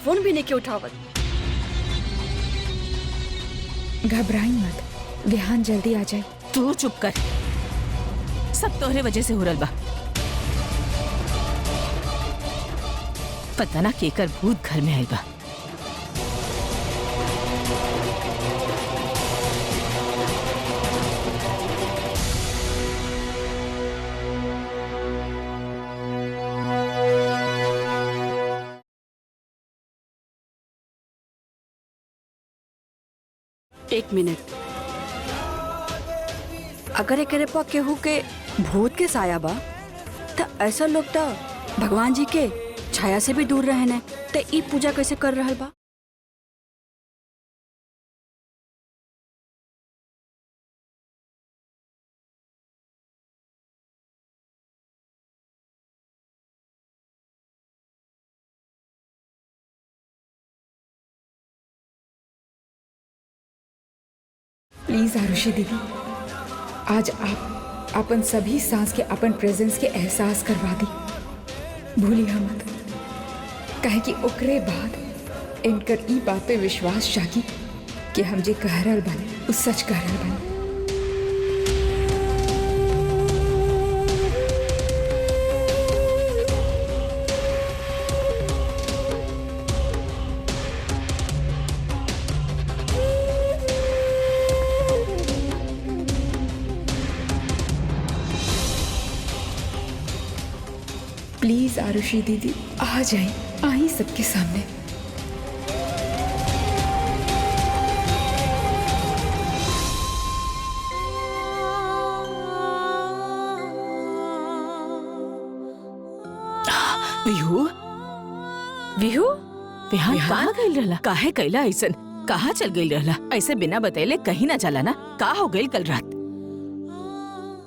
Phone भी नहीं के उठावत। घबराई मत, विहान जल्दी आ जाए। तू चुप कर, सब तोहरे वजह से हो रहा बा। पता ना केकर भूत घर में आइल बा। एक मिनट, अगर एकरे पर केहू के भूत के साया बा तो ऐसा लोग तो भगवान जी के छाया से भी दूर रहने, तो ई पूजा कैसे कर रहल बा? प्लीज आरुषि दीदी, आज आप अपन सभी सांस के अपन प्रेजेंस के एहसास करवा दी। भूलिया मत, कहे कि ओकरे बाद इनकर ई बात पे विश्वास जागी कि हम जे कह रहल बने उस सच कह रहल बने। प्लीज आरुषि दीदी आ जाए, आई सबके सामने। विहू, विहू, विहान कहाँ गइल रहला? काहे कैला ऐसन? कहाँ चल गइल रहला? ऐसे बिना बतैले कहीं ना चला ना? का हो गइल कल रात?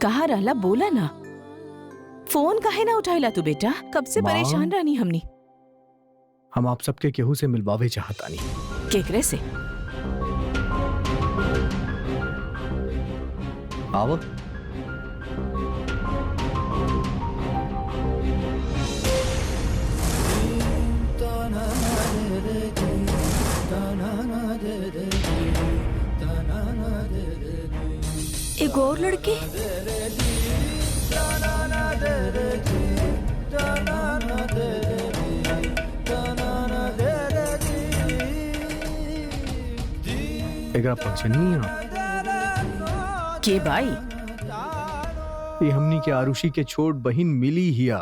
कहाँ रहला बोला ना? फोन काहे ना उठाइला तू बेटा? कब से परेशान रहनी हमनी। हम आप सबके केहू से मिलवावे चाहतानी। केकरे से? आओ। एक और लड़के? एकरा पहचानिया के भाई? ये हमनी के आरुषि के छोट बहिन मिली हिया।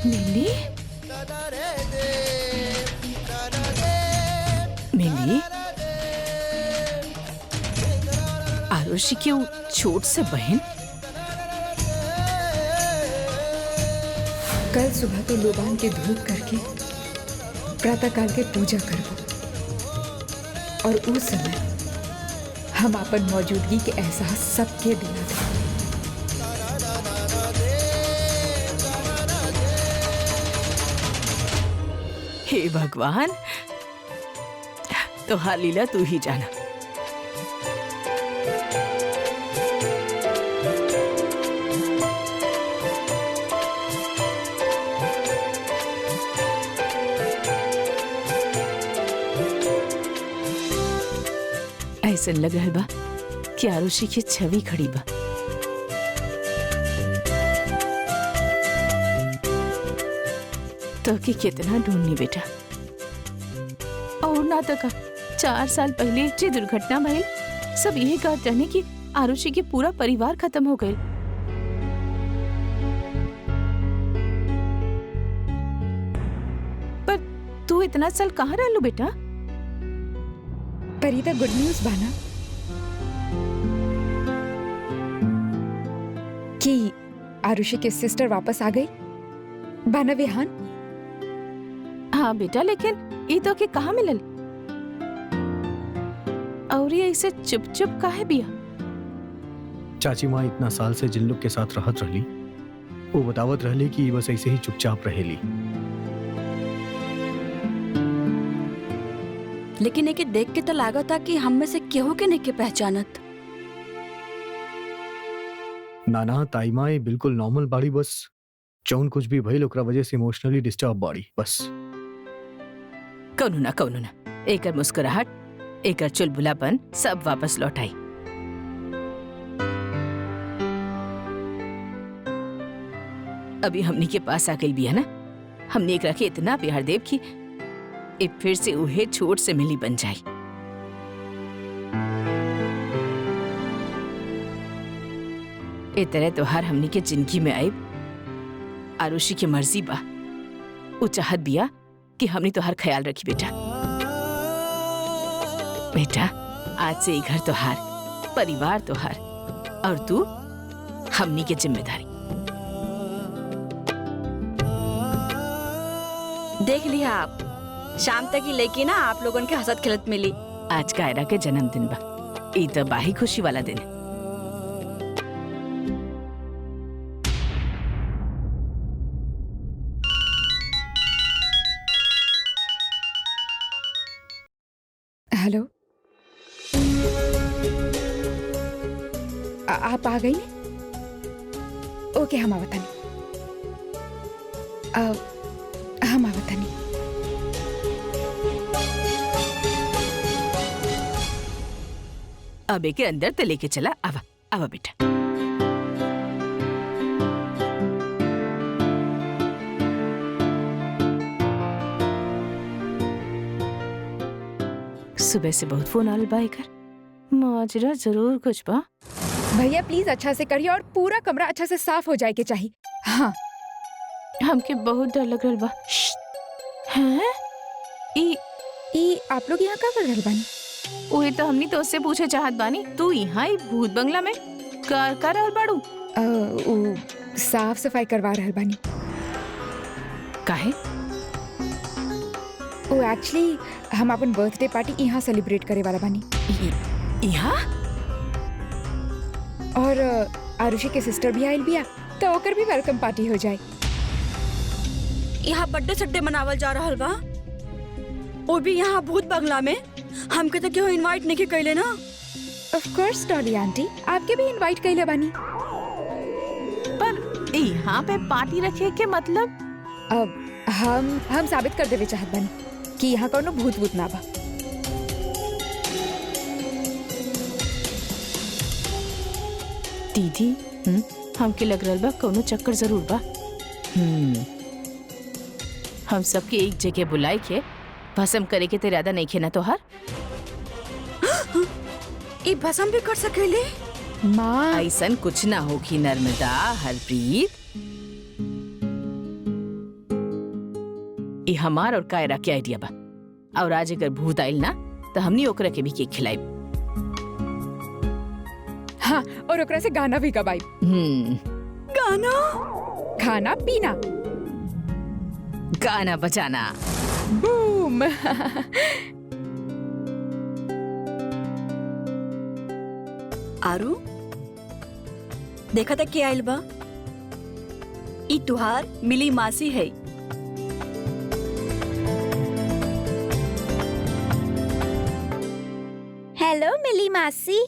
मिली? मिली? आरुषि की वो छोट से बहन? कल सुबह तो लोबान के धूप करके प्रातःकाल के पूजा करबो, और उस समय हम अपन मौजूदगी के एहसास सबके दिला दे। हे भगवान, तो हाल लीला तू ही जाना। ऐसे लग रहा बा कि आरुषि की छवि खड़ी बा। तो कि कितना ढूंढनी बेटा, और ना तो का 4 साल पहले जो दुर्घटना भई, सब यही कहते रहने कि आरुषि के पूरा परिवार खत्म हो गए। पर तू इतना साल कहाँ रह लो बेटा? पर ये तो गुड न्यूज बाना कि आरुषि के सिस्टर वापस आ गई बाना विहान। हाँ बेटा, लेकिन ये तो के कहाँ मिलल? और ये ऐसे चुप चुप काहे बिया? चाची माँ इतना साल से जिन लोग के साथ रहत रहली, वो बतावत रहली कि बस ऐसे ही चुपचाप रहेली। लेकिन एके देख के तो लागता कि हम में से केहू के नहीं के पहचानत। नाना ताई माँ ये बिल्कुल नॉर्मल बाड़ी, बस जौन कुछ भी भइल ओकरा वजह से इमोशनली डिस्टर्ब बाड़ी बस। कौनो ना एकर मुस्कुराहट, एकर चुलबुलापन सब वापस लौट आई। अभी हमनी के पास आ गई बिया ना, हमने एकरा के इतना प्यार देव कि ए फिर से उहे छोट से मिली बन जाई। ए तरह त्योहार हमनी के जिंदगी में आई आरुषि की मर्जी बा, उ चाहत बिया कि हमनी तोहार ख्याल रखी बेटा। बेटा आज से ये घर तोहार, परिवार तोहार और तू हमनी के जिम्मेदारी। देख लिया आप, शाम तक ही लेके ना आप लोगन के हंसत खेलत मिली। आज कायरा के जन्मदिन बा, ई तो बाही खुशी वाला दिन है। हेलो, आप आ गई ने? ओके, हम आवतानी। हम आवतानी। अब एके अंदर ते लेके चला, आवा आवा बेटा। सुबह से बहुत फोन आल बा एकर, माजरा जरूर कुछ बा। भैया प्लीज अच्छा से करिए और पूरा कमरा अच्छा से साफ हो जाए के चाहिए। हाँ, हमके बहुत डर लग रहा बा। हैं? ई आप लोग यहाँ का कर रहल बानी? वही तो हमनी तो उससे पूछे चाहत बानी, तू यहाँ ही भूत बंगला में कर रहल बाड़ू? साफ सफाई करवा रहल बानी। काहे? ओ एक्चुअली हम अपन बर्थडे पार्टी यहाँ सेलिब्रेट करे वाला बानी। यहाँ? और आरुषि के सिस्टर भी आइल बिया, तो ओकर भी वेलकम पार्टी हो जाए। यहाँ बर्थडे सड्डे मनावल जा रहल बा, वो भी यहाँ भूत बंगला में। हमके तो क्यों इनवाइट नहीं कैले ना? ऑफ कोर्स डॉली आंटी, आपके भी इनवाइट कैले बानी। पर यहाँ पे पार्टी रखे के मतलब? अब हम साबित कर देवे चाहत बानी कि यहाँ कोनो भूत भूत ना बा। दीदी, हमके लग रहल बा कोनो चक्कर जरूर बा। हम सबके एक जगह बुलाई के भस्म करे के तो इरादा नहीं खे ना तोहार? ये भस्म भी कर सकेले? माँ, ऐसन कुछ ना होगी नर्मदा, हरप्रीत। ये हमार और कायरा के आइडिया बा, और आज अगर भूत आइल ना तो हमनी ओकरा के भी केक खिलाइब। हाँ, और ओकरा से गाना भी गवाई। गाना? खाना पीना, गाना बजाना, बूम। आरू, देखा था क्या आइल बा? ई तुहार मिली मासी है। हेलो मिली मासी।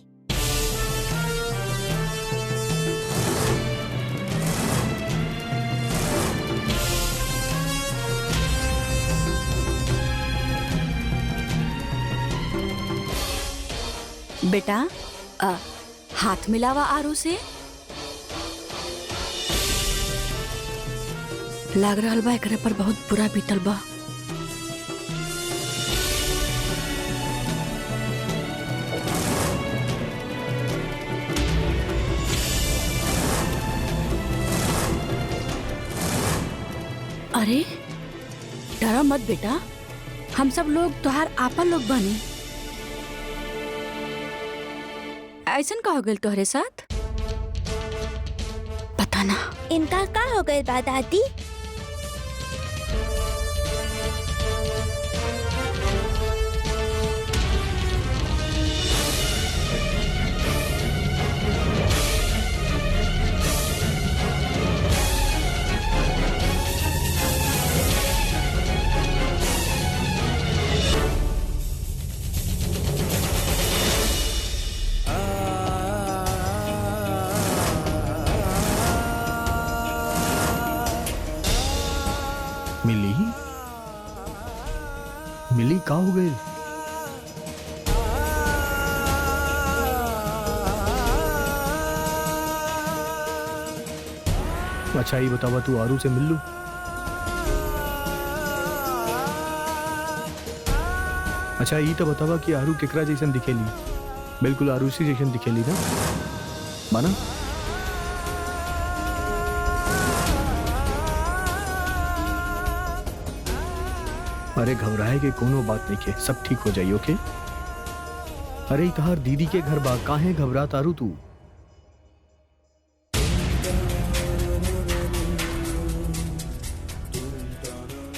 बेटा, हाथ मिलावा आरू से। लग रहल बा एकरे पर बहुत बुरा बीतल बा। अरे डरा मत बेटा, हम सब लोग तोहार आपन लोग बने। ऐसन का हो गइल तोहरे साथ? पता ना। इनका का हो गए बा दादी? का हो गई? अच्छा ये बतावा तू आरू से मिल लू? अच्छा ये तो बतावा कि आरू केकरा जैसन दिखेली? बिल्कुल आरुषि जैसन दिखेली ना माना? अरे घबराए के कोनो बात नहीं के, सब ठीक हो जाइए। ओके? अरे तहार दीदी के घर बा, काहे घबरा तारू तू?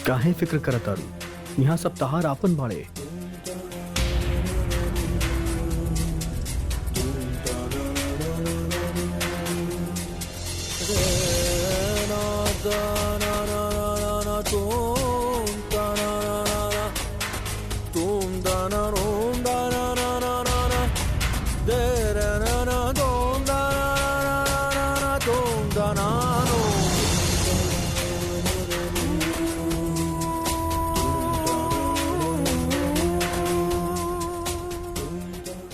काहे फिक्र करत तारू? यहाँ सब तहार आपन बाड़े।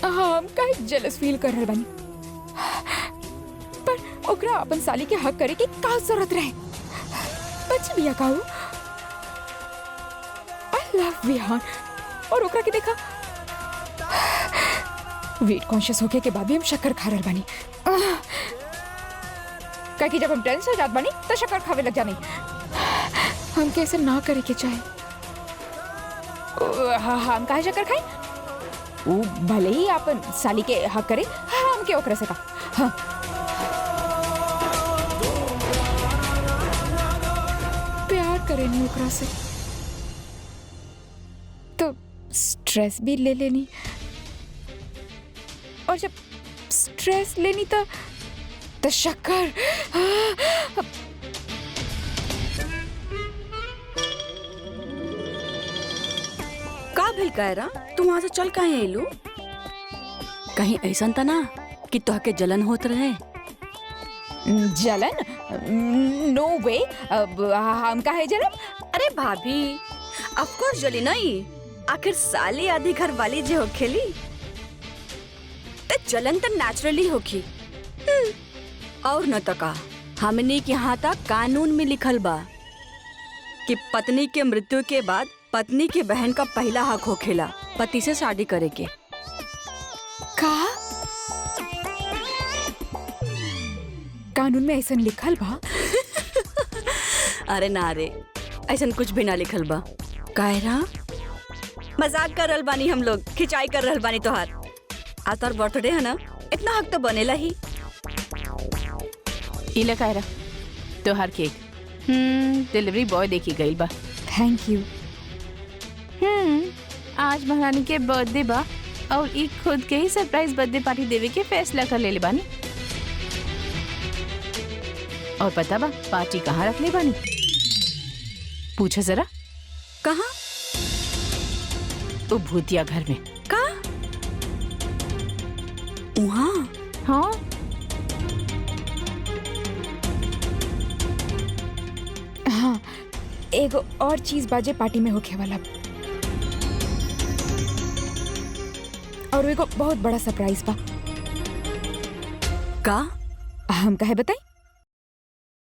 हम काहे जेलस फील कर रहे बानी, पर ओकरा अपन साली के हक करे के का जरूरत रहे? बच्ची बिया काऊ, आई लव विहान और ओकरा के देखा वेट कॉन्शियस होके के बाद भी हम शक्कर खा रहे बानी। काहे जब हम टेंशन हो जात बानी तो शक्कर खावे लग जानी। हम कैसे ना करे के चाहे? हम काहे शक्कर खाई? वो भले ही अपन साली के हक करे, हम के ओकरा से का हाँ। प्यार करे नहीं ओकरा से तो स्ट्रेस भी ले लेनी, और जब स्ट्रेस लेनी तो शक्कर। का भेल कायरा? तू वहां से चल काहे एलू? कहीं ऐसा त ना कि तोहके जलन होत रहे? जलन? नो वे। हम काहे जलन? अरे भाभी, ऑफ कोर्स जली नहीं, आखिर साली आधी घर वाली जे होखेली ते जलन त नेचुरली होखी। और न त का, हमनी के यहाँ तक कानून में लिखल बा कि पत्नी के मृत्यु के बाद पत्नी के बहन का पहला हक होखेला पति से शादी करे के। का कानून में ऐसा लिखल बा? अरे ना रे, ऐसा कुछ भी ना लिखल बा। कायरा मजाक कर रहल बानी, हम लोग खिंचाई कर रहल बानी। तोहार आज तोहर बर्थडे है ना, इतना हक तो बनेला ही। इला कायरा तोहार केक डिलीवरी बॉय देखी गई बा। Thank you. आज महारानी के बर्थडे बा और एक खुद के ही सरप्राइज बर्थडे पार्टी देवे के फैसला कर ले बानी। और पता बा पार्टी कहाँ रख ले बानी? पूछा जरा। कहाँ? वो भूतिया घर में। का? वहाँ? हाँ हाँ, एगो और चीज बाजे पार्टी में होखे वाला, और एगो बहुत बड़ा सरप्राइज बा। का? हम कहे बताई,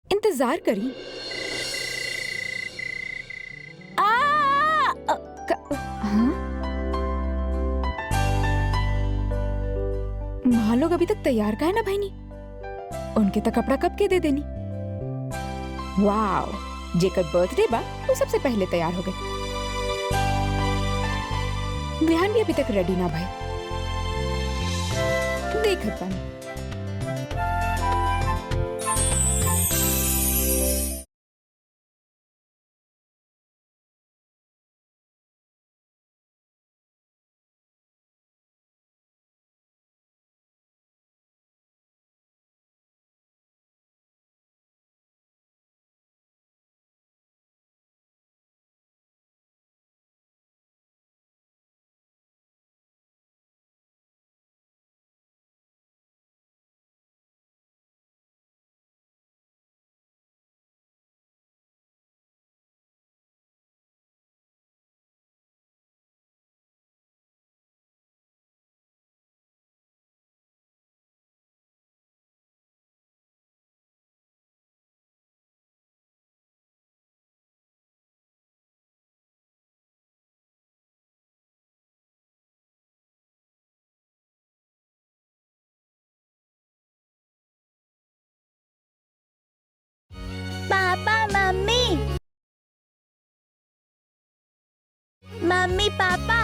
इंतजार करी। माँ लोग अभी तक तैयार का है ना भाईनी? उनके तक कपड़ा कब के दे देनी? वाओ, जेकर बर्थडे बा वो सबसे पहले तैयार हो गए। बिहान भी अभी तक रेडी ना भाई, देखत बानी। Mummy papa,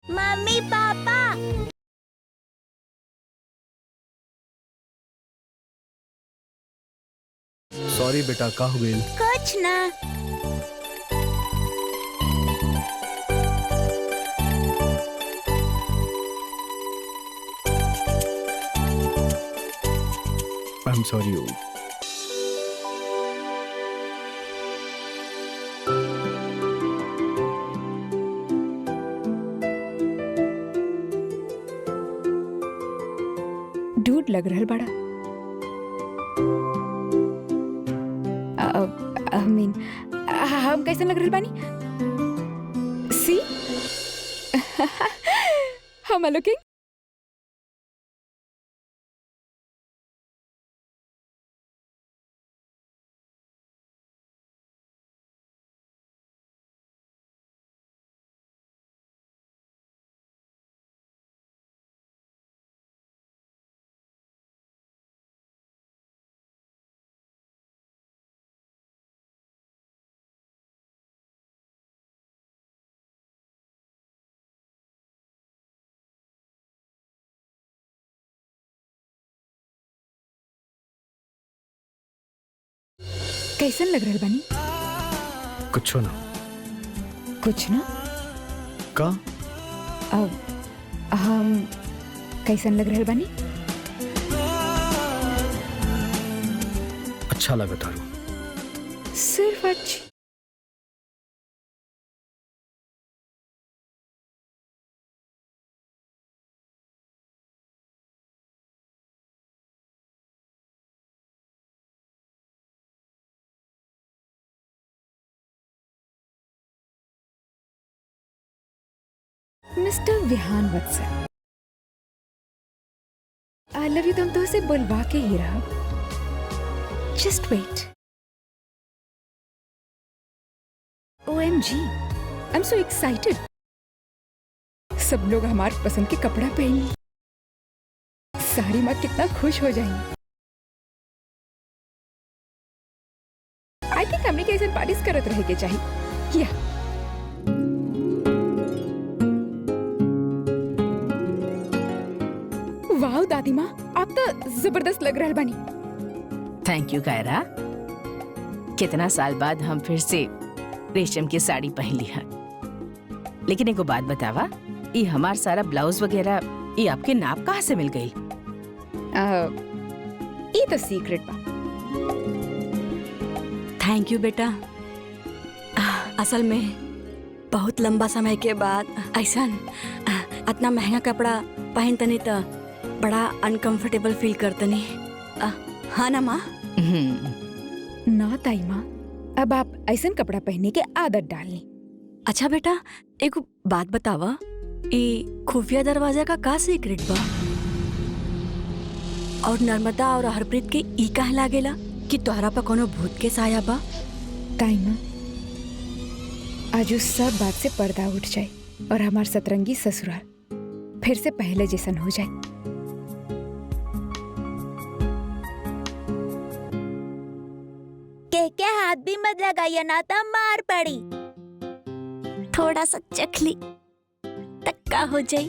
mummy papa. Sorry बेटा, का हो गइल? कुछ ना। आई एम सॉरी। डूड लग रहल बड़ा। आई मीन हम कैसे लग रहल बानी? सी हम आर लुकिंग। कैसन लग रहल बानी? कुछ ना। कुछ ना? का? अब हम कैसन लग रहल बानी? अच्छा लगा तारू। सिर्फ अच्छी। Mister Vihan Vatsal, I love you तो हम तो उसे बुलवा के ही रहा। Just wait. OMG, I am so excited. सब लोग हमारे पसंद के कपड़ा पहनेंगे। सारी माँ कितना खुश हो जाएंगी। आई थिंक हमने कैसे पार्टीज करत रहे के चाहिए। या वाह दादी माँ, आप तो जबरदस्त लग रहल बानी। थैंक यू कायरा। कितना साल बाद हम फिर से रेशम की साड़ी पहन ली है। लेकिन एगो बात बतावा, ये हमार सारा ब्लाउज वगैरह ये आपके नाप कहाँ से मिल गई? ये तो सीक्रेट बा। थैंक यू बेटा। असल में बहुत लंबा समय के बाद ऐसा इतना महंगा कपड़ा पहन तनी तो बड़ा अनकंफर्टेबल फील करतनी। हाँ ना माँ? ना ताई माँ, अब आप ऐसा कपड़ा पहनने के आदत डालनी। अच्छा बेटा, एक बात बतावा, ये खुफिया दरवाजा का सीक्रेट बा? और नर्मदा और हरप्रीत के ई काहे लागेला कि तोहरा पर कोनो भूत के साया बा? ताई माँ, आज उस सब बात से पर्दा उठ जाए और हमार सतरंगी ससुराल फिर से पहले जैसन हो जाए। के हाथ भी मत लगाइए ना तो मार पड़ी। थोड़ा सा चखली तक्का हो जाए,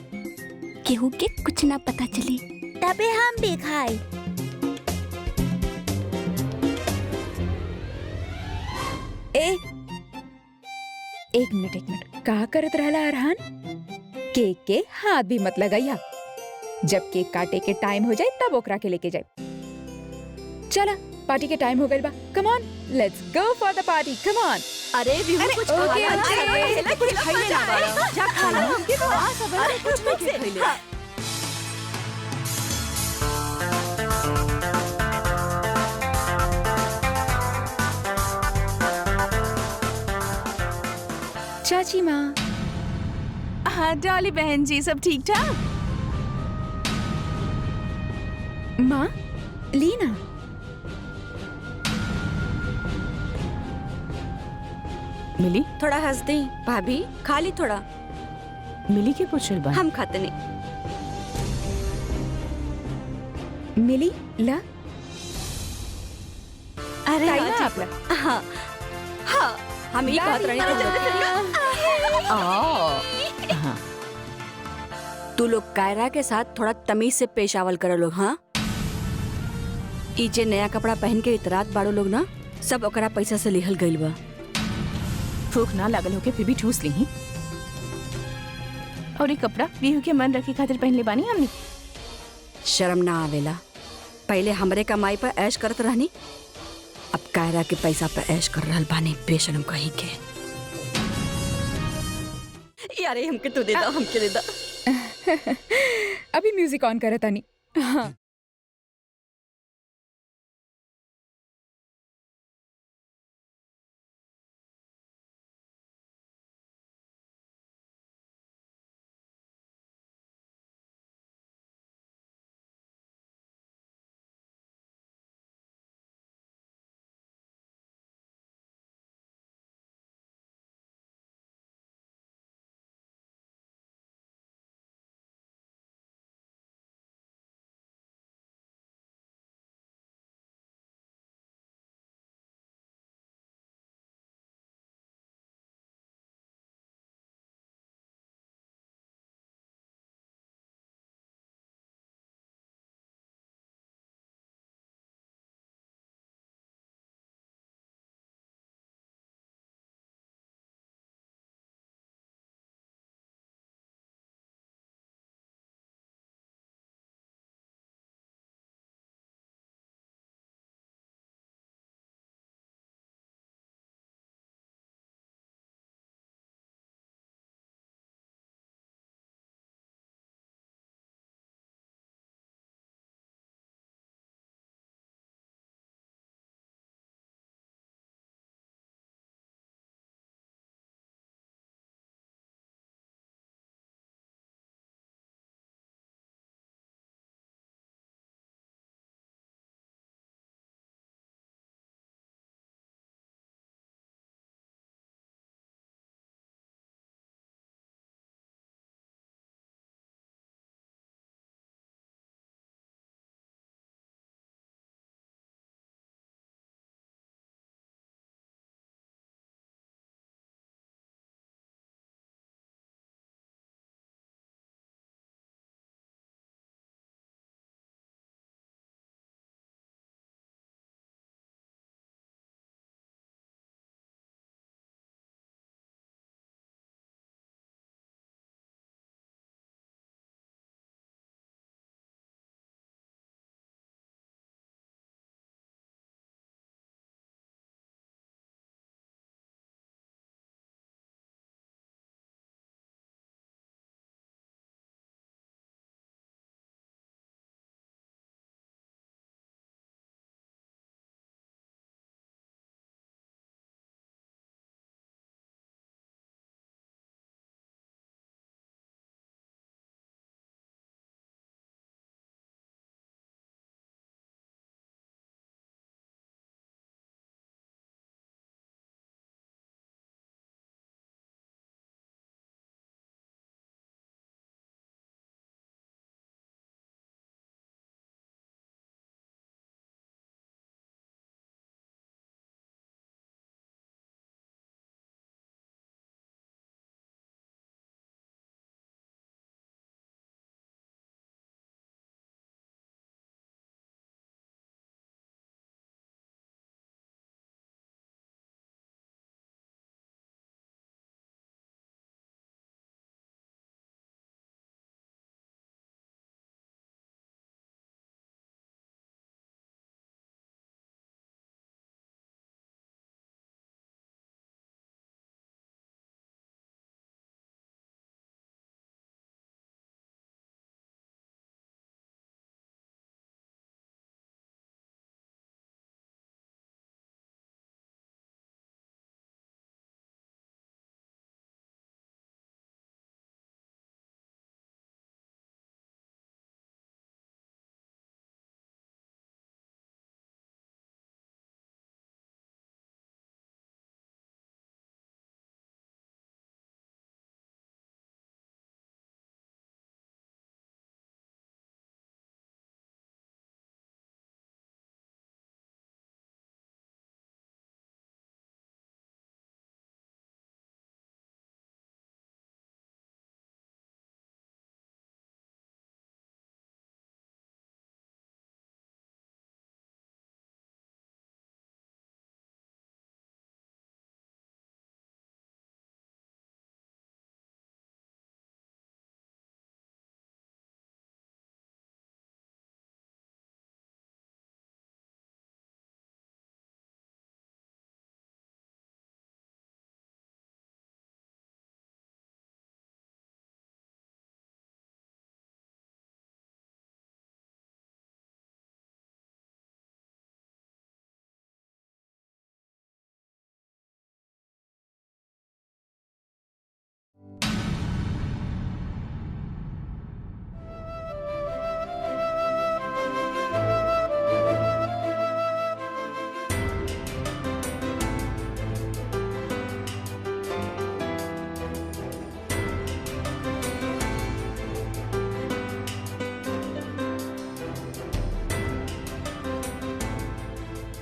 केहू के कुछ ना पता चली, तबे हम भी खाए। एक मिनट का करत रहला अरहान? केक के हाथ भी मत लगाइया। जब केक काटे के टाइम हो जाए तब ओकरा के लेके जाए। चला, पार्टी के टाइम हो गइल बा। Come on, let's go for the party. Come on. अरे विभू कुछ ओके, खाया ना, ओके, कुछ खाइले ना बाड़ा। जा खा लो। अरे कुछ नहीं खाइले। चाची माँ। हाँ डॉली बहन जी, सब ठीक ठाक? माँ, लीना। मिली? थोड़ा हंस दी भाभी, खा ली थोड़ा। मिली के पूछल बा? हम खाते नहीं। मिली ला। अरे ताई हाँ, माँ, ठीक आप ला। हाँ हाँ हम ही कहत रहे हाँ। तू लोग कायरा के साथ थोड़ा तमीज से पेश आवल करो लोग। हाँ ई जे नया कपड़ा पहन के इतरात बाड़ो लोग ना, सब ओकरा पैसा से लिहल गइल बा। भूख ना लागल होके फिर भी ठूस ली। और ये कपड़ा बीहू के मन रखे खातिर पहन ले बानी हमने। शर्म ना आवेला? पहले हमरे कमाई पर ऐश करत रहनी, अब कायरा के पैसा पर ऐश कर रहल बानी। बेशरम कहीं के। यारे हमके तू दे दा, हमके दे दा। अभी म्यूजिक ऑन करत तानी। हाँ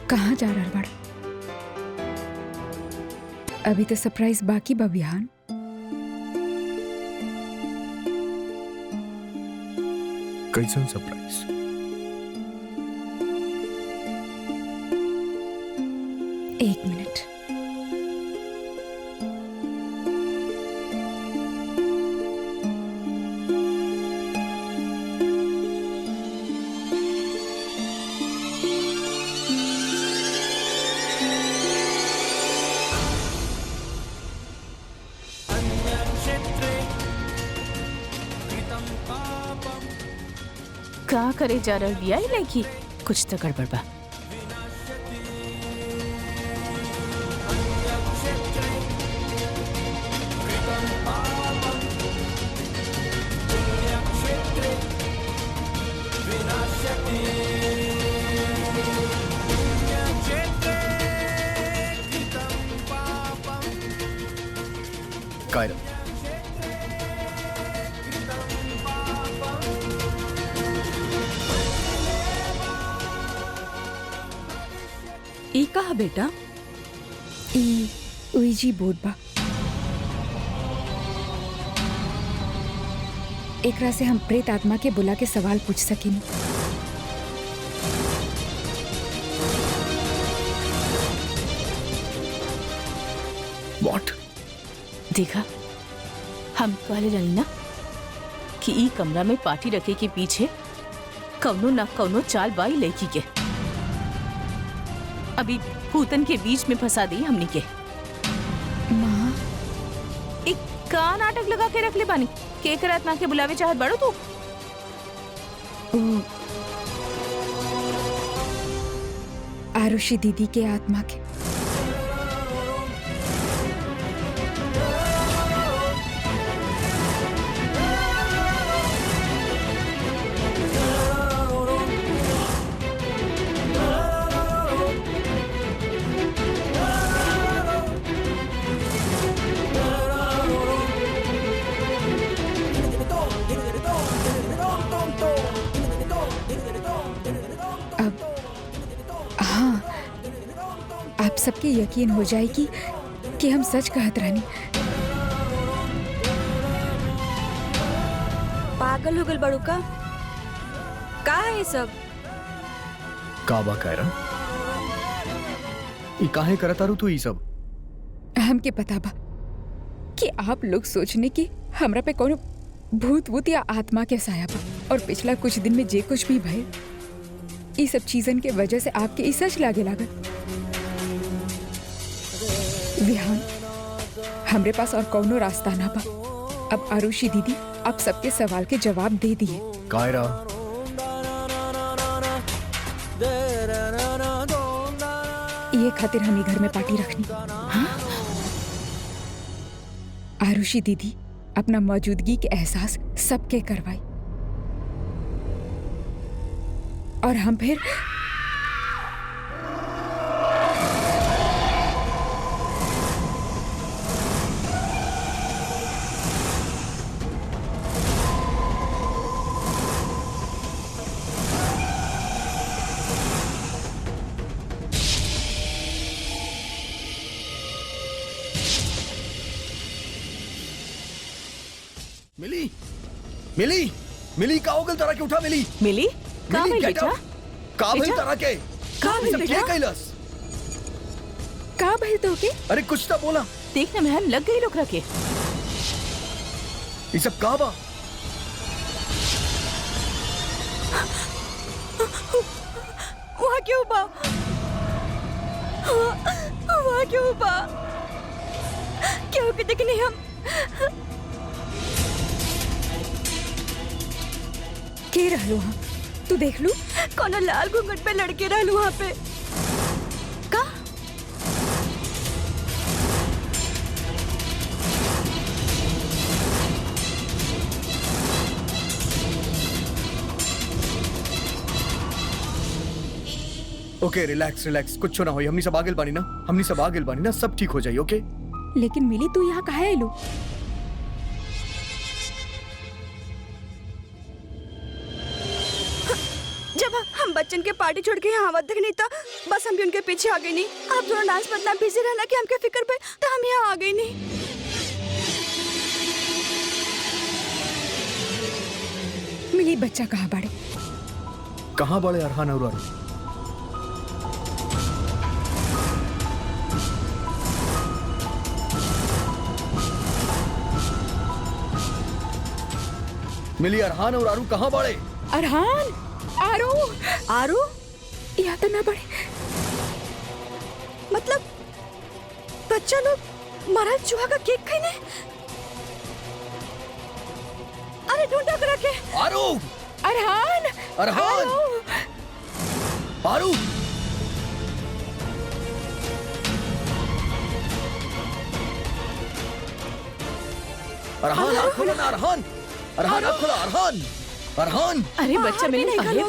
कहाँ जा रहा बड़ा? अभी तो सरप्राइज बाकी बा बिहान। कैसन सरप्राइज? एक मिनट। का करे जा रहा बिया लड़की? कुछ तो गड़बड़ बा। कायरा, ई कहा बेटा? ई उईजी बोर्ड बा। एकरा से हम प्रेत आत्मा के बुला के सवाल पूछ सकेनी। व्हाट? देखा, हम कहले रही ना कि ई कमरा में पार्टी रखे के पीछे कौनो ना कौनो चाल बाई लड़की के। अभी भूतन के बीच में फंसा दी हमनी के। माँ, एक का नाटक लगा के रख ले बानी? के करत ना के बुलावे चाहत बड़ो तू? ओ आरुषि दीदी के आत्मा के। आप सबके यकीन हो जाए कि हम सच कहत रहनी। पागल हो गल बड़ू का है ये सब? काबा कायरा, ई काहे करता रू तू ई सब? हमके पता बा कि आप लोग सोचने की हमरा पे कोनो भूत या आत्मा के साया बा, और पिछला कुछ दिन में जे कुछ भी भय ई सब चीजन के वजह से आपके ई सच लागे लागत। विहान, हमरे पास और कौनो रास्ता ना बा। अब आरुषि दीदी आप सबके सवाल के जवाब दे दिए। कायरा, ये खातिर हम घर में पार्टी रखनी। हाँ? आरुषि दीदी अपना मौजूदगी के एहसास सबके करवाई, और हम फिर मिली मिली मिली का होगल तरह के उठा। मिली मिली का मिली, भइल get बेटा? up। का भइल तरह के? का भइल सब बेटा? के कैलस? का भइल तो के? अरे कुछ तो बोला। देखना महल लग गई लोकरा के। ये सब का बा? वहाँ क्यों बा? वहाँ क्यों बा? क्यों के देखने हम? के रहलो हम? तू देख लू। कोनो लाल घूंघट पे लड़के रहलू वहाँ पे का? ओके, रिलैक्स रिलैक्स, कुछ ना हो। हमनी सब आगे बानी ना, हमनी सब आगे बानी ना, सब ठीक हो जाई। ओके? लेकिन मिली तू यहाँ काहे आइलू? जब हम बच्चन के पार्टी छोड़ के यहाँ आवत तक नहीं था, बस हम भी उनके पीछे आ गई नहीं। आप थोड़ा डांस में इतना बिजी रहना कि हमके फिक्र पे, तो हम यहाँ आ गई नहीं। मिली बच्चा कहाँ बाड़े? कहाँ बड़े अरहान और आरू? मिली अरहान और आरू कहाँ बड़े? अरहान, आरू, आरू यहाँ तो ना बड़े। मतलब बच्चा लोग मरल चूहा का केक खाने? अरे ढूंढा करा के। आरू, अरहान, अरहान, आरू, अरहान आँख खोलो ना अरहान, अरहान आँख खोलो अरहान, अरहान, अरे बच्चा बाहर भी मेरे निकलो।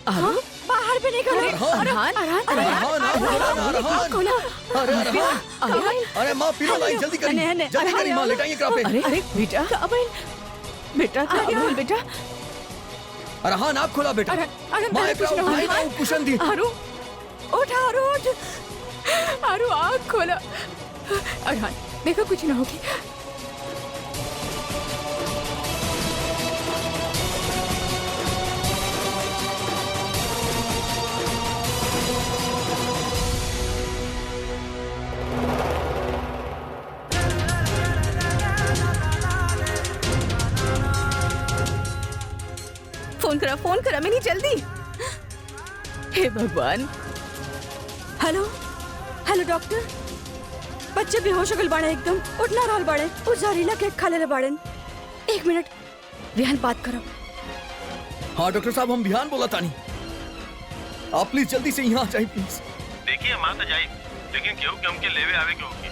आरू बाहर भी निकलो। अरहान, अरहान अरहान आँख खोलो ना अरहान, अरे अरहान, अरे माँ पीलो लाई जल्दी करी, जल्दी करी माँ लेटाइए करा पे। अरे अरे बेटा बेटा बेटा अरहान आँख खोला बेटा, माँ एक राउंड उठाई ना कुशन दी। आरू उठ आरू उठ। आरू आँख खोला। अरहान देखो कुछ ना होगी। फोन करा मैंने जल्दी। हे भगवान। हेलो हेलो डॉक्टर, बच्चे बेहोश हो गए बाड़े, एकदम उठ ना रहल बाड़े। वो जहरीला केक खा ले बाड़े। एक मिनट विहान बात करो। हाँ डॉक्टर साहब हम बिहान बोला तानी, आप प्लीज जल्दी से यहाँ आ जाइए प्लीज। देखिए हम तो जाए, लेकिन केहू के हमके लेवे आवे के होगी।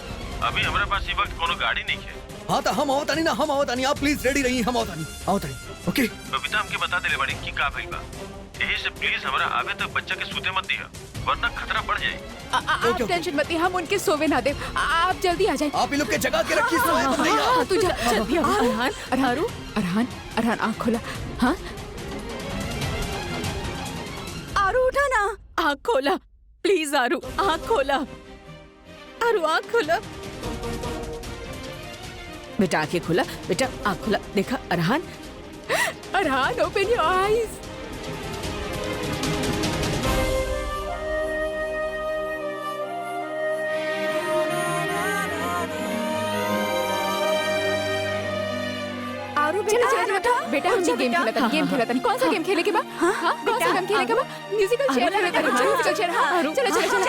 अभी हमारे पास इस वक्त कोनो गाड़ी नहीं है। हाँ तो हम आवतानी ना, हम आवतानी, आप प्लीज रेडी रहिए, हम आवतानी, आवतानी, ओके। बबीता हमके बता देले बाड़ी की का भइल बा। यही से प्लीज हमारा आवे तक बच्चा के सूते मत दिया, वरना खतरा बढ़ जाए। आप टेंशन मत, हम उनके सोवे ना दे। आप जल्दी आ जाए। आप इन लोग के जगह के रखिए, सोए मत नहीं आप। तू जल्दी आ। अरहान, अरहान, अरहान, अरहान आँख खोला। हाँ आरू उठा ना। आँख खोला प्लीज आरू, आँख खोला आरू, आँख खोला बेटा, आँखें खोला बेटा, आँख खोला। देखा Arhan, Arhan open your eyes. Aaru चलो चलो चलो बेटा, हम गेम खेला था, गेम खेला था। कौन सा गेम खेले के बाद? हाँ कौन सा गेम खेले के बाद? म्यूजिकल चेयर खेले थे। Musical chair. हाँ चलो चलो चलो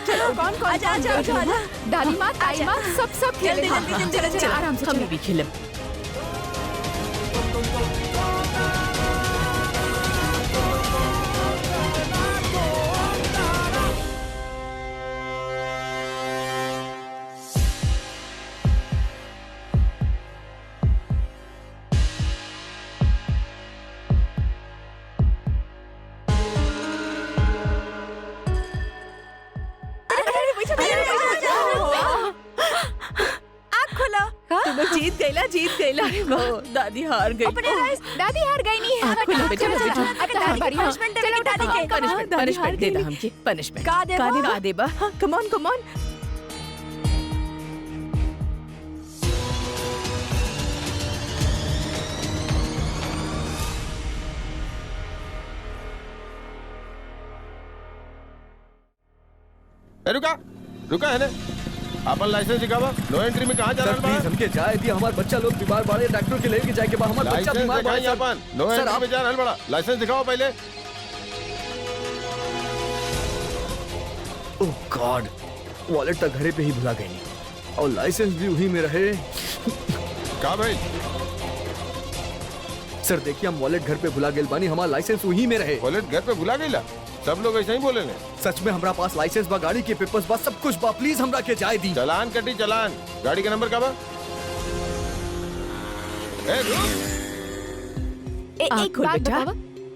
चलो कौन कौन दादी माँ, ताई माँ, सब खेले। चलो चलो आराम से हम भी खेले। जीत गईला, जीत गईला। दादी हार गई। दादी हार गई नहीं है। खोलो बेटा, बेटा। अरे दादी पनिशमेंट दे दादी के। पनिशमेंट दे दा हमके, पनिशमेंट का देबा? का देबा? Come on come on. रुका रुका है ना, अपन लाइसेंस दिखावा। नो एंट्री में कहाँ जा सर रहा प्लीज हमके जाए दिया, हमारे बच्चा लोग बीमार पड़े, डॉक्टर के लेके जाए के बाद हमारा बच्चा लाइसेंस बीमार दिखाइए पड़े। अपन। नो सर एंट्री आप में जा रहल बड़ा, लाइसेंस दिखाओ पहले। ओह गॉड, वॉलेट तक घरे पे ही भुला गई और लाइसेंस भी वहीं में रहे। का भाई? सर देखिए हम वॉलेट घर पे भुला गए बानी, हमारा लाइसेंस वहीं में रहे। वॉलेट घर पे भुला गईला? सब लोग ऐसे ही बोले ने। सच में हमारा पास लाइसेंस बा, गाड़ी के पेपर्स बा, सब कुछ बा, प्लीज हमरा के जाए दी। चलान कटी, चलान। गाड़ी का नंबर का बा? ए रुक। एक बात बतावा,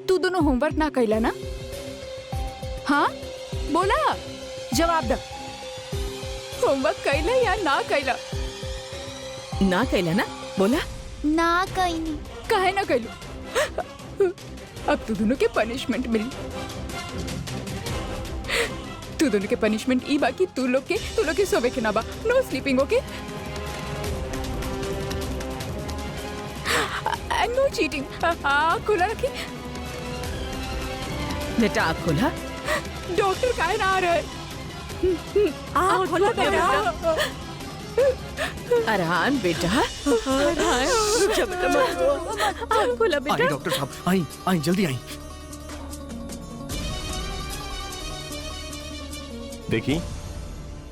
तू दोनों होमवर्क ना कैला ना? हाँ बोला, जवाब दे। होमवर्क कैला या ना कैला? ना कैला ना, बोला ना कहीं नहीं। काहे ना कैलू? अब तू दोनों के पनिशमेंट मिली। तू दोनों के पनिशमेंट ई बाकी तू लोग के सोवे के ना बा। No sleeping, okay? And no cheating. खुला रखी बेटा, आँख खोला। डॉक्टर काहे ना आ रहा है? खोला बेटा। अरहान बेटा, अरहान, आँख खोला आई बेटा। डॉक्टर साहब, आई जल्दी आई। देखी,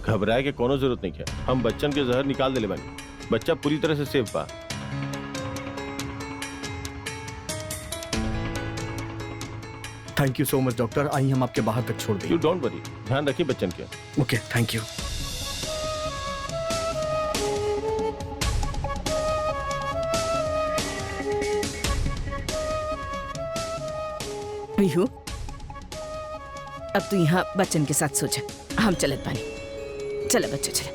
घबराए के कोनो जरूरत नहीं है। हम बच्चन के जहर निकाल देले बानी। बच्चा पूरी तरह से सेफ बा। Thank you so much doctor. आई हम आपके बाहर तक छोड़ यू दें। डोंट वरी, ध्यान रखिए बच्चन के। ओके, थैंक यू। विहू, अब तू यहाँ बच्चन के साथ सो जा। हम चलत पानी। चला बच्चा, चला।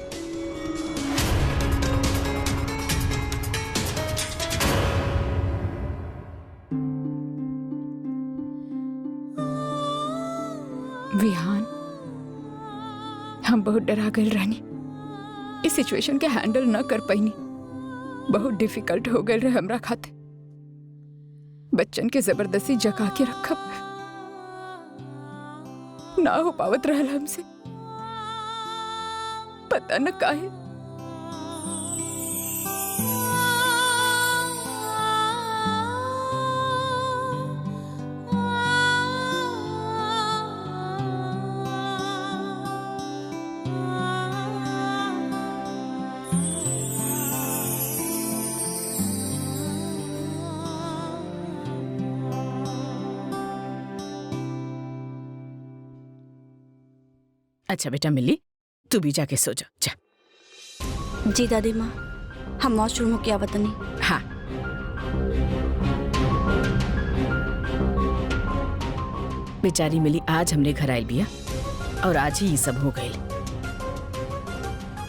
विहान, हम बहुत डरा गए रानी। इस सिचुएशन के हैंडल न कर पाईनी। बहुत डिफिकल्ट हो गए रहे हमरा खाते। बच्चन के जबरदस्ती जगा के रखब ना हो पावत रहल हमसे। पता न काहे। अच्छा बेटा मिली, तू भी जाके सो जा। जा। जी दादी माँ, हम वॉशरूम होके आवत नहीं। हाँ। बेचारी मिली आज हमने घर आई बिया और आज ही ये सब हो गई।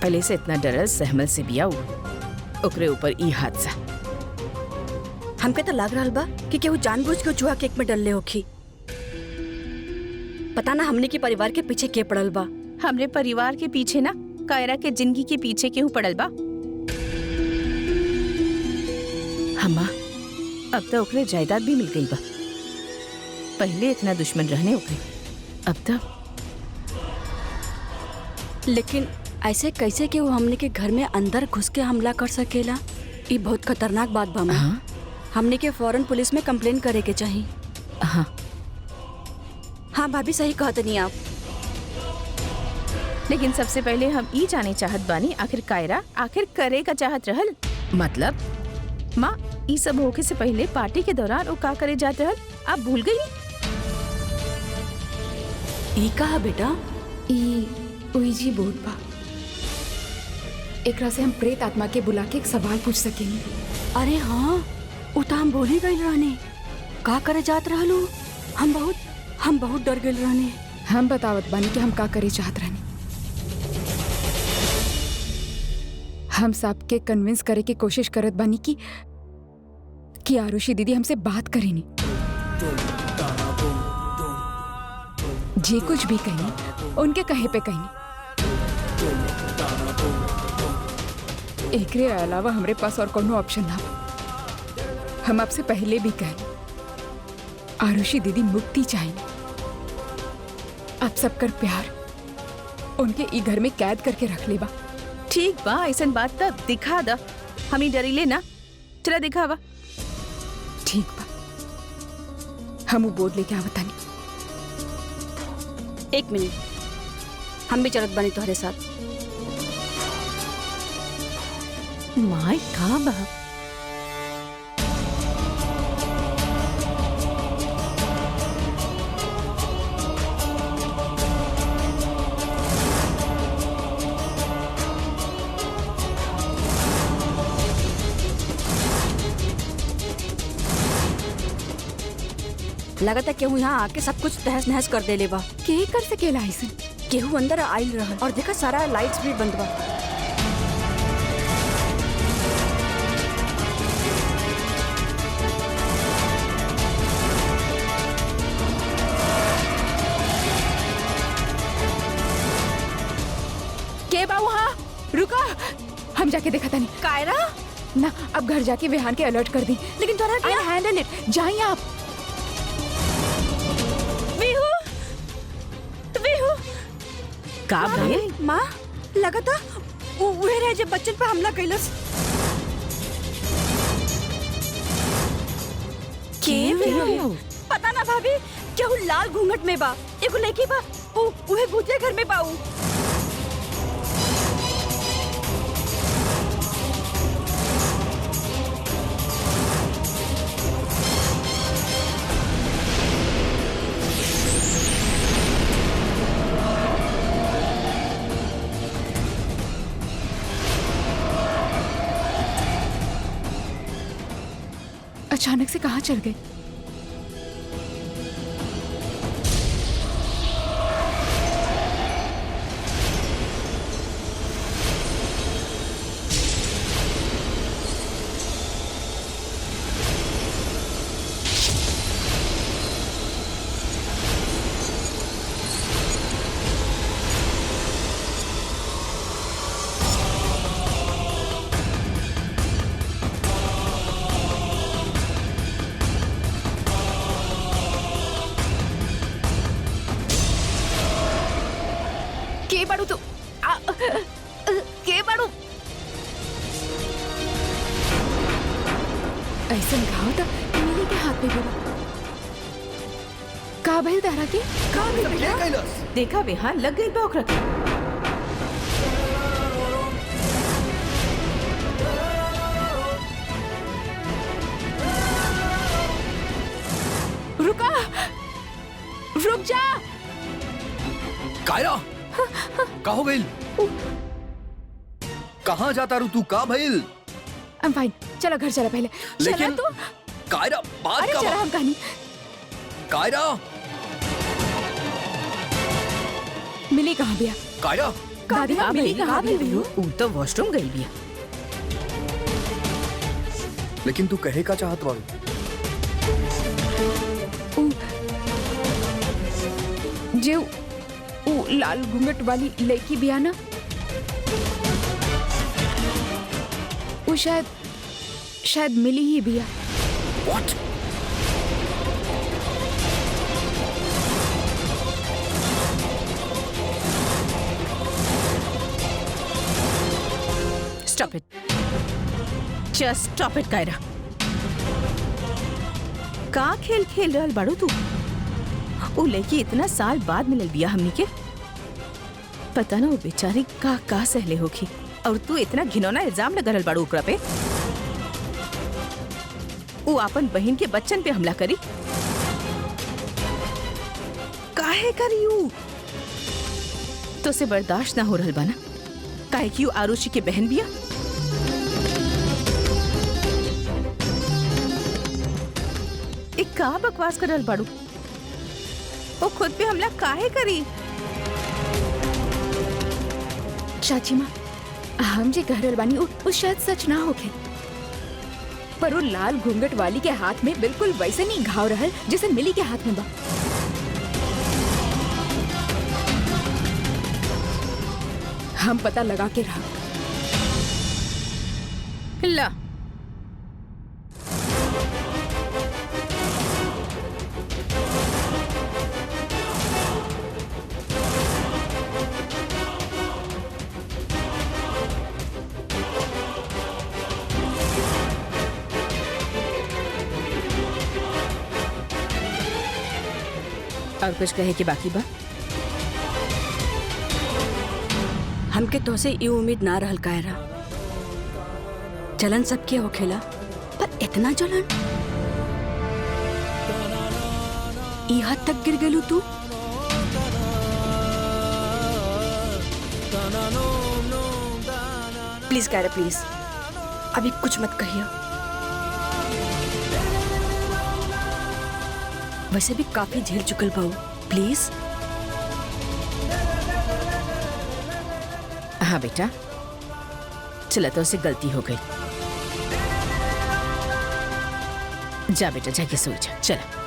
पहले से इतना डरल सहमल से बिया ओकरे ऊपर ई हादसा। हमके तो लग रहा बा कि केहू जानबूझ के चूहा केक में डलले होखी। पता ना हमने के परिवार के पीछे के पड़ल बा। हमरे परिवार के पीछे ना, कायरा के जिंदगी के पीछे केहू पड़ल बा। हम्मा, अब तो ओकरे जायदाद भी मिल गई बा। पहले इतना दुश्मन रहने ओकरे, अब तो। लेकिन ऐसे कैसे कि वो हमने के घर में अंदर घुस के हमला कर सकेला? ये बहुत खतरनाक बात बा माँ। हाँ? हमने के फौरन पुलिस में कंप्लेन करे के चाहिए। हाँ हाँ भाभी, सही कहते नहीं आप। लेकिन सबसे पहले हम ई जाने चाहत बानी, आखिर कायरा आखिर करे का चाहत रहल। मतलब माँ, ई सब होके से पहले पार्टी के दौरान वो का करे जात रहल, आप भूल गई? ई कहा बेटा? ई ओईजी बोर्ड बा। एकरा से हम प्रेत आत्मा के बुला के एक सवाल पूछ सकेंगे। अरे हाँ, वो तो हम बोल ही गई रहने। का करे जात रहलू? हम बहुत डर गए रहने। हम बतावत बानी कि हम का करे चाहत रहनी। हम सबके कन्विंस करे की कोशिश करत बानी कि आरुषि दीदी हमसे बात करेनी। जे कुछ भी कहनी उनके कहे पे कहनी। एकरे अलावा हमरे पास और कोनो ऑप्शन ना। हम आपसे पहले भी कहनी, आरुषि दीदी मुक्ति चाहिए। आप सबकर प्यार उनके ई घर में कैद करके रख ले बा। ठीक बा, ऐसन बात तब दिखा दा। हम ही डरीले ना, चला दिखावा। ठीक बा, हम वो बोर्ड लेके आवतानी। एक मिनट, हम भी चलत बनी तुम्हारे साथ। माय गॉड बाप, लगता है केहू यहाँ आके सब कुछ तहस नहस कर देले बा। के कर सकेला ऐसन? केहू अंदर आइल रहल और देखा सारा लाइट्स भी बंद बा। हम जाके देखा था नहीं कायरा, ना। अब घर जाके विहान के अलर्ट कर दी। लेकिन तोरा आई क्या हैंडल इट। जाइए आप। विहू, विहू, का भइल? माँ लगा था उहे रहे जब बच्चन पे हमला कैलस। के विहू? पता ना भाभी, केहू लाल घूंघट में बा, एगो लड़की बा, उहे भूतिया घर में बाऊ। अचानक से कहाँ चल गए? के बाड़ू तू? के बाड़ू? ऐसा घाव था मिली के हाथ में भी बा। का भइल तारा के? का भइल बेटा? देखा विहान लग गई बा ओकरा के। रुका, रुक जा। कायरा, का हो गइल? कहाँ जाता रू तू? का भइल? I'm fine. चलो घर चला पहले। लेकिन चला तू। कायरा, बात अरे का चला बा- हम कहानी। कायरा, मिली कहाँ बिया? कायरा, दादी का मिली भइल? कहाँ बिया? ऊ तो वॉशरूम गई बिया। लेकिन तू कहे का चाहत बाड़ू? जे ऊ लाल घूंघट वाली लड़की बिया ना, वो शायद मिली ही बिया। What? Stop it. Just stop it, कायरा। का खेल खेल रहल बाड़ू तू? वो लड़की इतना साल बाद मिलल बिया हमनी के। पता ना वो बेचारी का सहले होगी, और तू इतना घिनौना इल्जाम लगा रहल बाड़ू ओकरा पे। वो अपन बहन के बच्चन पे हमला करी। काहे करी ऊ? तो से बर्दाश्त ना हो रहल बा ना? काहे कि ऊ आरुषि के बहन बिया। एक का बकवास कर रहल बाड़ू? वो खुद पे हमला काहे करी? चाची माँ, हम जे कह रहल बानी वो शायद सच ना होखे, पर वो लाल घूंघट वाली के हाथ में बिल्कुल वैसे नहीं घाव रहल जैसे मिली के हाथ में बा। हम पता लगा के रहा। ला और कुछ कहे कि बाकी बा? हमके तोसे ये उम्मीद ना रहल कायरा। जलन सबके होखेला, पर इतना जलन ई हद तक गिर गेलू तू? प्लीज कायरा, प्लीज अभी कुछ मत कहियो। वैसे भी काफी झेल चुकल बाऊ, प्लीज। हाँ बेटा, चला तो उससे गलती हो गई। जा बेटा, जाके सो जा। चला।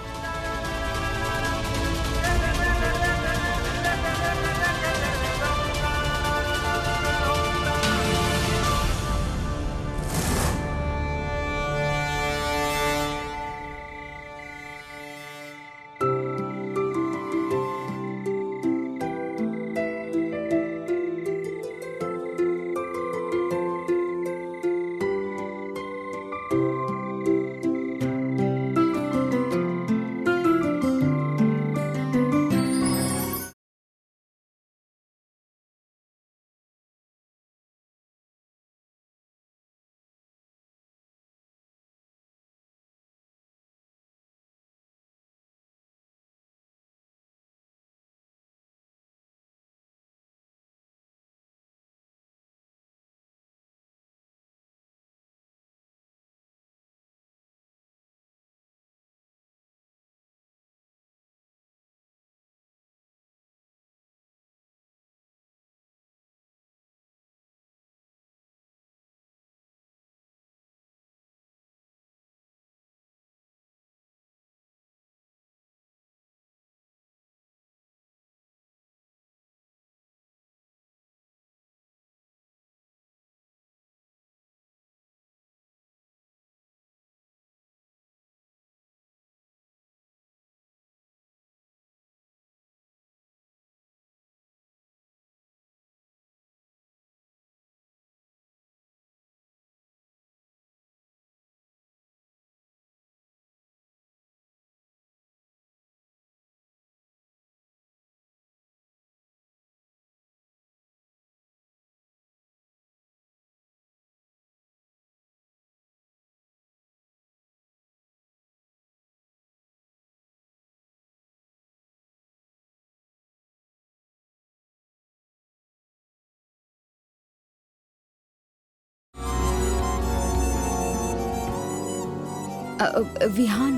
विहान,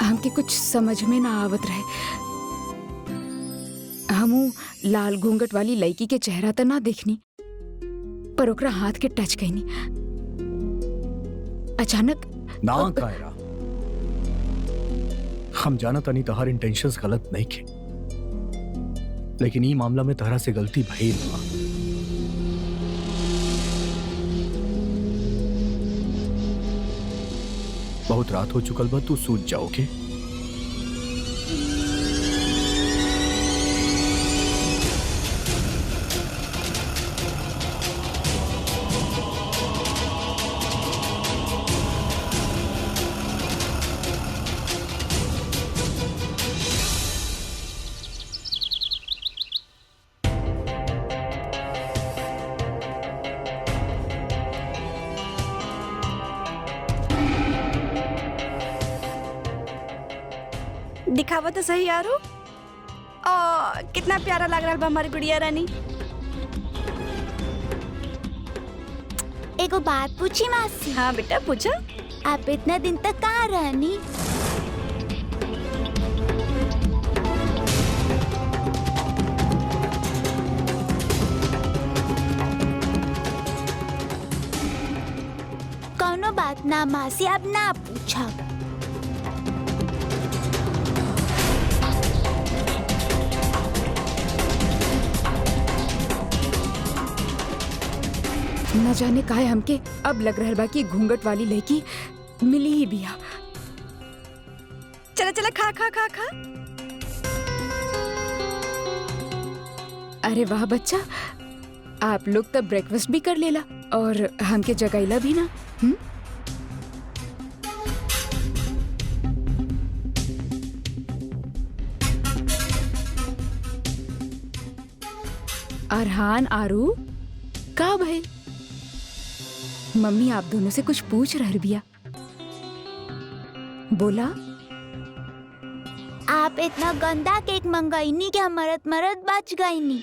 हमके कुछ समझ में ना आवत रहे। हमू लाल घूंघट वाली लड़की के चेहरा तो ना देखनी, पर ओकरा हाथ के टच कईनी। अचानक ना कायरा, हम जाना तनी तहार इंटेंशंस गलत नहीं थे, लेकिन ये मामला में तहरा से गलती भइल बा। बहुत रात हो चुकल बा, तू सूझ जाओगे। दिखावा तो सही यारो। कितना प्यारा लग रहा बा हमारी गुड़िया रानी। एगो बात पूछी मासी? हाँ बेटा पूछा। आप इतना दिन तक कहाँ रहनी? कौनो बात ना मासी, अब ना पूछा। न जाने काहे हमके अब लग रहल बा कि घूंघट वाली लड़की मिली ही बिया। चला चला खा खा खा खा। अरे वाह बच्चा, आप लोग तो ब्रेकफास्ट भी कर लेला और हमके जगाइला भी ना। अरहान, आरू, का भाई? मम्मी आप दोनों से कुछ पूछ रही बिया, बोला। आप इतना गंदा केक मंगाईनी कि हम मरद मरद बच गईनी।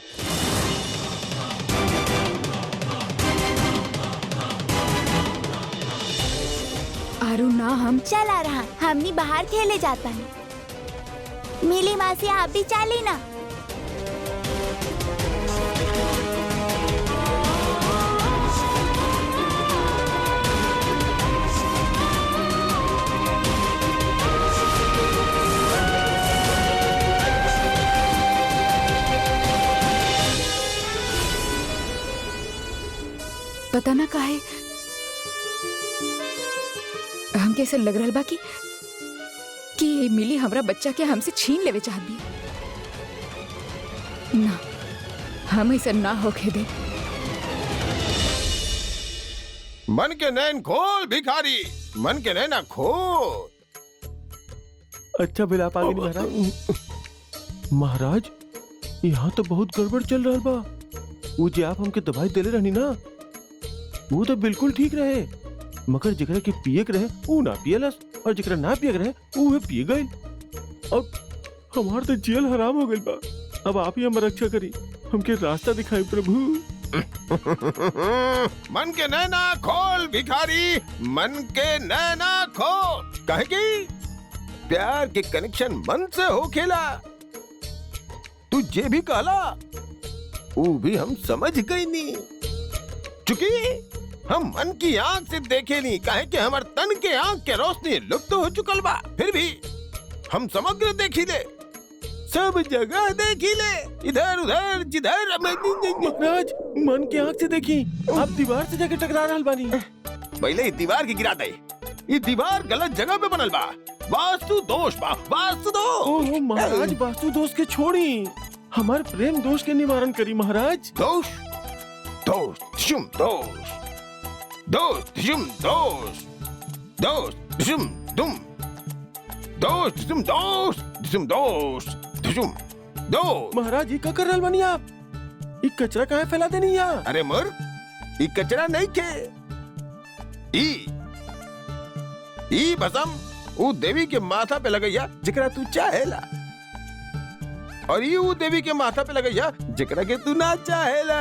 आरू ना, हम चला रहा, हमनी बाहर खेले जाता है। मिली मासी आप भी चली ना। पता ना काहे हम कैसे लग रहा बा कि ये मिली हमरा बच्चा के हमसे छीन लेवे चाहत भी। ना, हम ऐसा ना होके दे। मन के नैन खोल भिखारी, मन के नैना खोल। अच्छा बिल आप आगे नहीं महाराज। महाराज यहाँ तो बहुत गड़बड़ चल रहा बा। वो जे आप हमके दवाई देले रहनी ना, वो तो बिल्कुल ठीक रहे, मगर जिकरा के पिए के रहे वो ना पियलस, और जिकरा ना पिए के रहे वो पिए गए। अब हमार तो जेल हराम हो गई बा। अब आप ही हमारा रक्षा करी, हमके रास्ता दिखाई प्रभु। मन के नैना खोल भिखारी, मन के नैना खोल। काहे की प्यार के कनेक्शन मन से हो खेला। तू जे भी कहला वो भी हम समझ गई नी, चुकी हम मन की आंख से देखे नहीं। काहे कि हमार तन के आंख के रोशनी लुप्त हो चुकल बा, फिर भी हम समग्र देखी ले, सब जगह देखी ले, इधर उधर जिधर। महाराज मन के आंख से देखी, आप दीवार से जाके टकरा रहल बानी। पहले ही दीवार की गिरा दे। ये दीवार गलत जगह पे बनल बा, वास्तु दोष बा, वास्तु दोष। ओह महाराज, वास्तु दोष के छोड़ी, हमार प्रेम दोष के निवारण करी महाराज। दोष दोष शुम दोष, दोष शुम दोष, दोष शुम दुम, दोष शुम दोष, शुम दोष शुम दोष। महाराज ये क्या कर रहल बानी आप? ये कचरा काहे फैला देनी यहाँ? अरे मर, ये कचरा नहीं के, ई भसम वो देवी के माथा पे लगैया जिकरा तू चाहेला, और ये वो देवी के माथा पे लगैया जिकरा के तू ना चाहेला।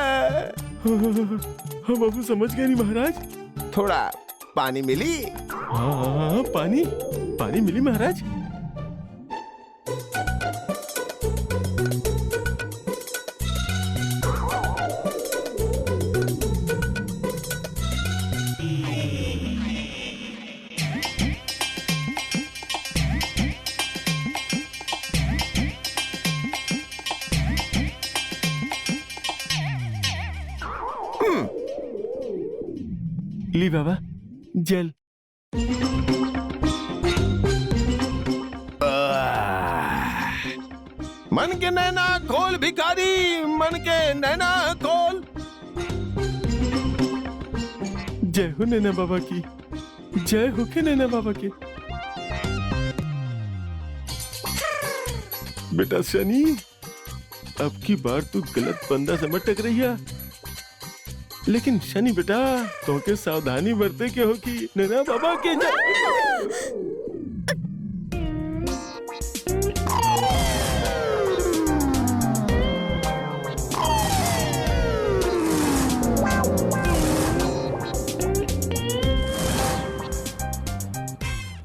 हम अब समझ गए नहीं महाराज। थोड़ा पानी मिली? हाँ, पानी पानी मिली महाराज। ली बाबा जल। मन के नैना खोल भिखारी, मन के नैना खोल। जय हो नैना बाबा की, जय हो के नैना बाबा की। बेटा शनि, अब की बार तू गलत बंदा से मत टकराई है। लेकिन शनि बेटा, तो के सावधानी बरते के हो कि नैना बाबा के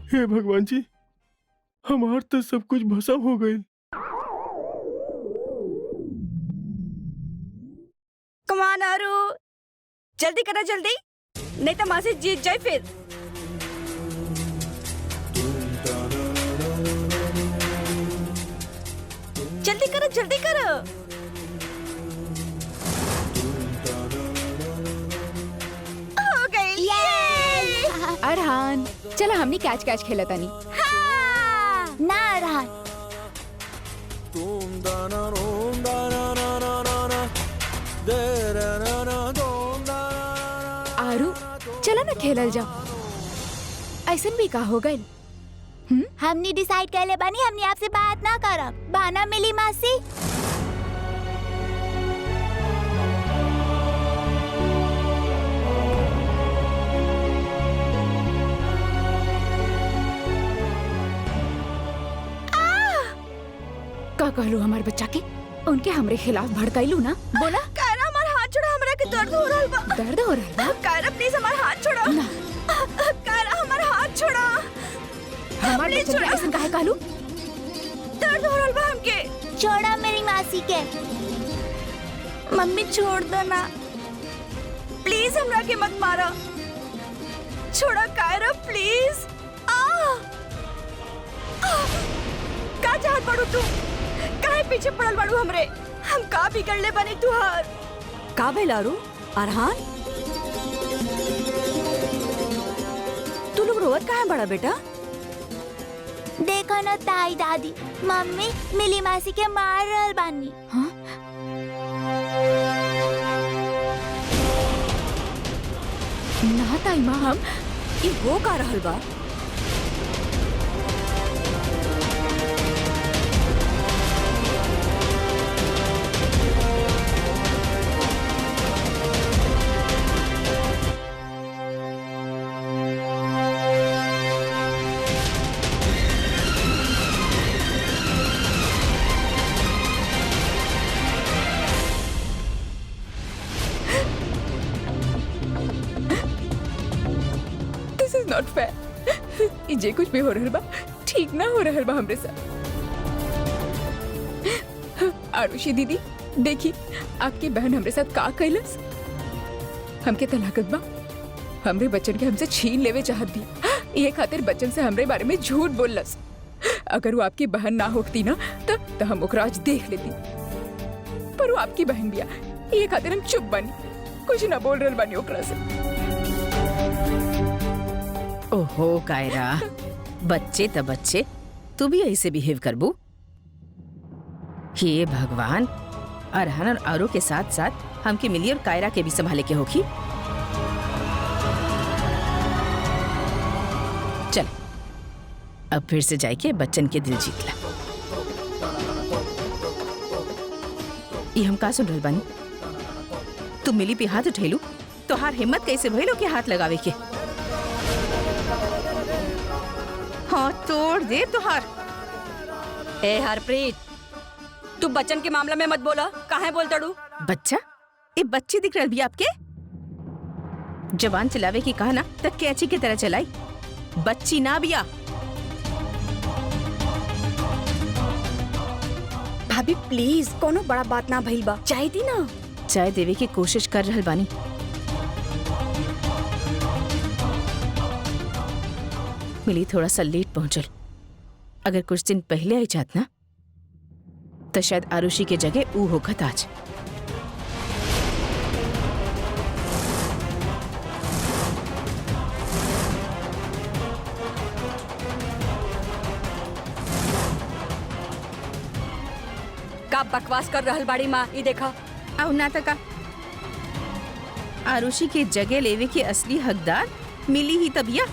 हे भगवान जी, हमार तो सब कुछ भस्म हो गए। कमान आरू, जल्दी करो जल्दी, नहीं तो माँ से जीत जाए फिर। जल्दी करो जल्दी करो। हो गई। अरहान, चला हमने कैच कैच खेला तानी। हाँ। ना अरहान, आरू, चला ना खेलल जाओ। ऐसन भी का हो गए? हमने डिसाइड कर ले बानी, हमने आपसे बात ना करब। बाना मिली मासी। का कहलू हमारे बच्चा के? उनके हमरे खिलाफ भड़काइलू ना? बोला कायरा हमारा हाथ छोड़ा, हमरा के दर्द हो रहा बा। दर्द हो रहा है? कायरा प्लीज हमारा हाथ छोड़ा। कायरा हमारा हाथ छोड़ा। हमारे बच्चे के ऐसा काहे कहलू? दर्द हो रहा बा हमके। छोड़ा मेरी मासी के। मम्मी छोड़ दो ना, प्लीज हमरा के मत मारा। छोड़ा कायरा प्लीज। का चाहत बाड़ू तू? काहे पीछे पड़ल बाड़ू हमरे? हम का बिगड़ ले बनी तुहार? का भइलारू? अरहान, तू लोग रोवत काहे बड़ा बेटा? देखो ना ताई दादी, मम्मी मिली मासी के मार रहल बानी। हाँ? ना ताई माँ, हम ई हो का रहल बा? Not fair. जे कुछ भी हो रहल बा ठीक ना हो रहल बा हमरे साथ। आरुषि दीदी, देखी आपकी बहन हमरे साथ का कैलस। हमके तलाकत बा, हमरे बच्चन के हमसे छीन लेवे चाहत दी। ये खातिर बच्चन से हमरे बारे में झूठ बोलस। अगर वो आपकी बहन ना होती ना तो हम ओकरा आज देख लेती, पर वो आपकी बहन बिया। ये खातिर हम चुप बानी, कुछ ना बोल रहल बानी ओकरा से। ओहो कायरा, बच्चे त बच्चे, तू भी ऐसे बिहेव करबू? हे भगवान, अरहान और आरू के साथ साथ हमके मिली और कायरा के भी संभाले के होखी। चल अब फिर से जाके बच्चन के दिल जीत ला। ये हम का सुन रहल बानी? तू मिली पे हाथ उठेलू, तोहार हिम्मत कैसे भइलो के हाथ लगावे के? हाँ तोड़ दे तुहार। ए हरप्रीत, तू बच्चन के मामला में मत बोला। काहे बोलता डू? बच्चा? ये बच्ची दिख रही आपके? जवान चलावे की कहा ना तक कैची की तरह चलाई। बच्ची ना बिया। भाभी प्लीज, कोनो बड़ा बात ना भइल बा, चाय दी ना। चाय देवे की कोशिश कर रहल बानी। मिली थोड़ा सा लेट पहुंचल। अगर कुछ दिन पहले आई जात ना तो शायद आरुषि के जगह ऊ होखत आज। का बकवास कर रहल बाड़ी माँ, ई देखा। अब नाटका आरुषि के जगह लेवे के असली हकदार मिली ही तबिया।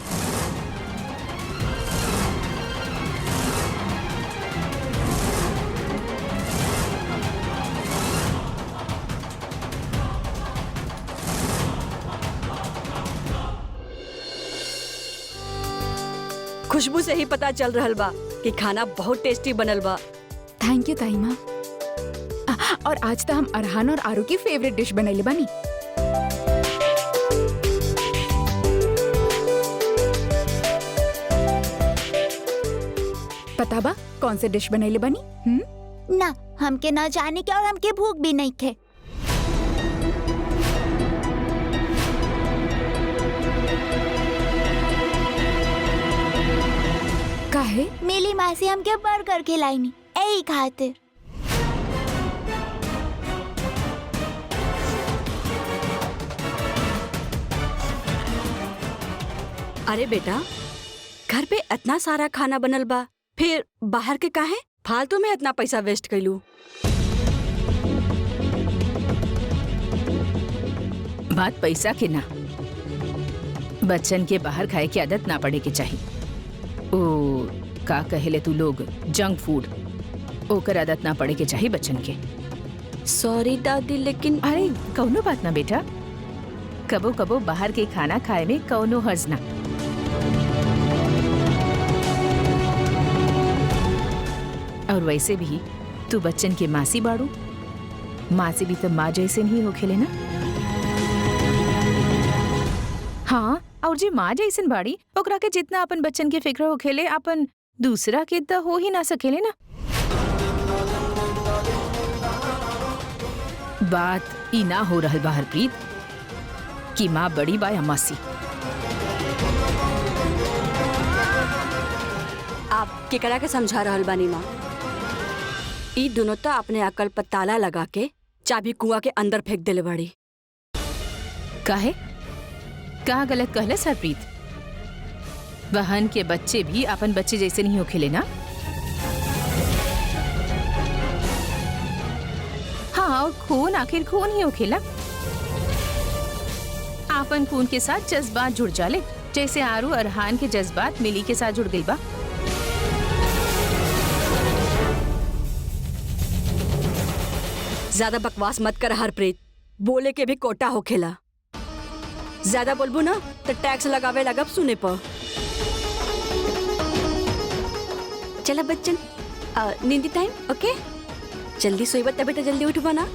खुशबू से ही पता चल रहल बा कि खाना बहुत टेस्टी बनल बा। थैंक यू ताई माँ। और आज तो हम अरहान और आरू की फेवरेट डिश बनैले बानी। पता बा कौन से डिश बनैले बानी? ना, हमके ना जाने के और हमके भूख भी नहीं थे। काहे? मिली मासी हमके बर्गर खिलाईनी, यही खातिर। अरे बेटा, घर पे इतना सारा खाना बनल बा, फिर बाहर के काहे फालतू में इतना पैसा वेस्ट कैलू? बात पैसा के ना, बच्चन के बाहर खाए की आदत ना पड़े के चाहिए। ओ का कहेले तू लोग जंक फूड, ओकर आदत ना पड़े के चाहिए बच्चन के। सॉरी दादी, लेकिन अरे कौनो बात ना बेटा, कबो कबो बाहर के खाना खाए में कौनो हर्ज ना। और वैसे भी तू बच्चन के मासी बाड़ू, मासी भी तो माँ जैसे नहीं होखेले ना। हाँ, और जे माँ जैसन बाड़ी ओकरा के जितना अपन बच्चन के फिक्र होखेले अपन दूसरा के तो हो ही ना सकेले ना। बात ई ना हो रहल बा हरप्रीत कि माँ बड़ी बा या मासी। आप केकरा के समझा रहल बानी माँ? ई दोनों तो अपने अकल पर ताला लगा के चाबी कुआं के अंदर फेंक देले बाड़ी। काहे? कहाँ गलत कहले हरप्रीत? बहन के बच्चे भी अपन बच्चे जैसे नहीं होखेले ना। हाँ, और खून आखिर खून ही होखेला। आपन खून के साथ जज्बात जुड़ जाले, जैसे आरू अरहान के जज्बात मिली के साथ जुड़ गइल बा। ज्यादा बकवास मत कर हरप्रीत, बोले के भी कोटा होखेला। ज्यादा बोलबू ना तो टैक्स लगावे लगब सुने पर। चला बच्चन, नींदी टाइम, ओके? जल्दी सोइबा तभी तो जल्दी उठबा ना।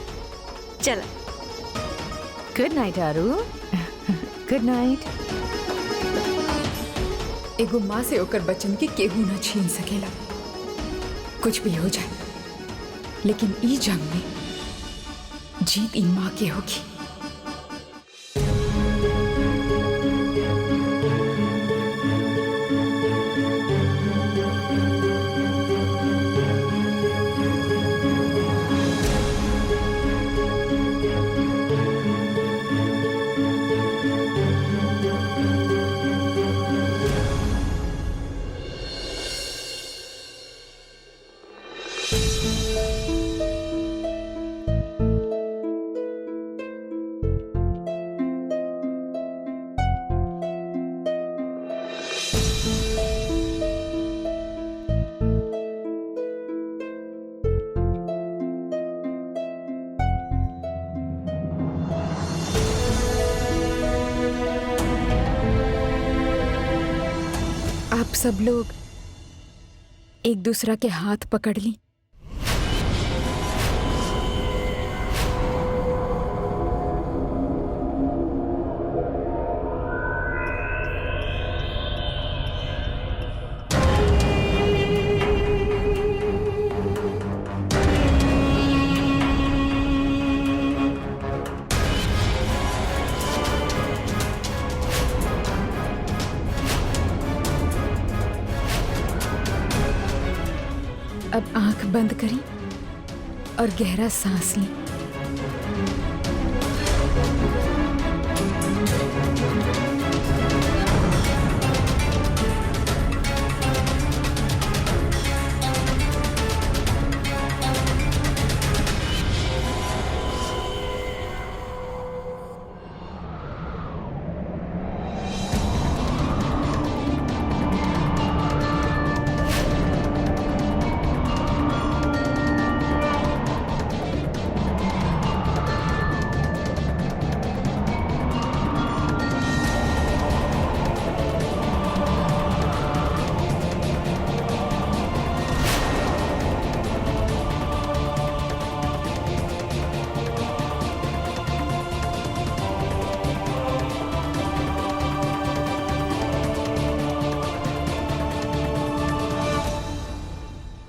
चला। Good night Aaru. Good night. एगो माँ से ओकर बच्चन के केहू न छीन सकेला, कुछ भी हो जाए। लेकिन ई जंग में जीत ई माँ के होगी। आप सब लोग एक दूसरा के हाथ पकड़ ली। अब आंख बंद करी और गहरा सांस ली।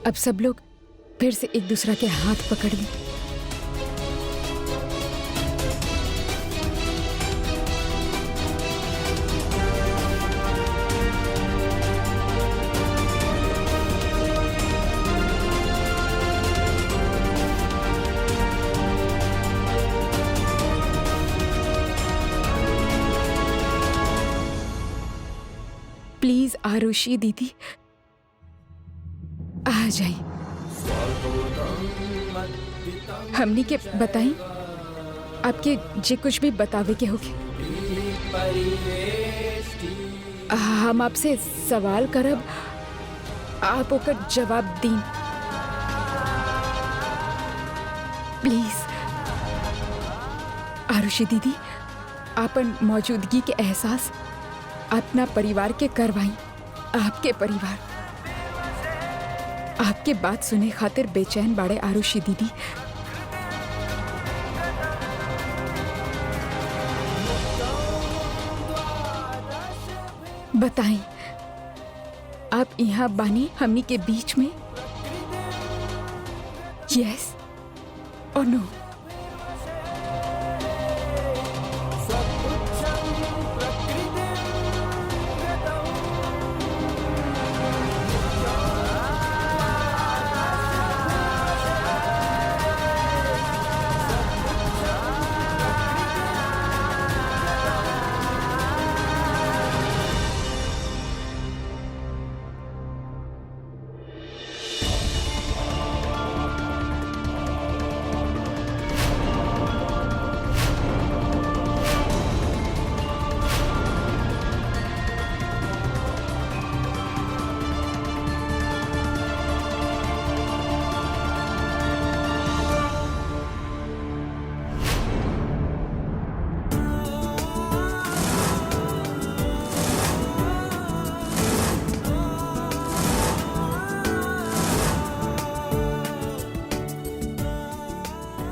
अब सब लोग फिर से एक दूसरा के हाथ पकड़ लें। प्लीज आरुषि दीदी आ जाइए। हमनी के बताई आपके जे कुछ भी बतावे के होगे। हम आपसे सवाल करब, आप ओकर जवाब दी प्लीज। आरुषि दीदी आपन मौजूदगी के एहसास अपना परिवार के करवाई। आपके परिवार आपके बात सुने खातिर बेचैन बाड़े आरुषि दीदी। बताएं, आप यहाँ बानी हमनी के बीच में? यस और नो?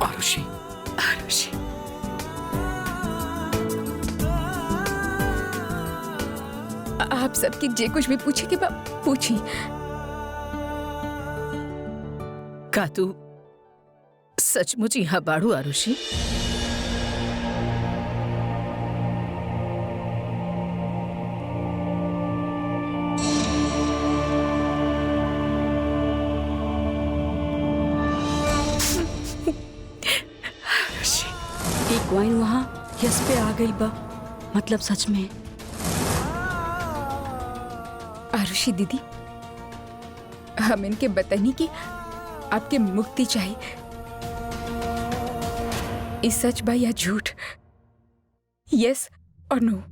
आरुषि, आरुषि, आप सबके जे कुछ भी पूछे के बाद पूछी। का तू सचमुच यहाँ बाड़ू आरुषि? एक वाइन वहाँ यस पे आ गई बा, मतलब सच में। आरुषि दीदी हम इनके बतानी कि आपके मुक्ति चाहिए। इस सच बा या झूठ? यस और नो?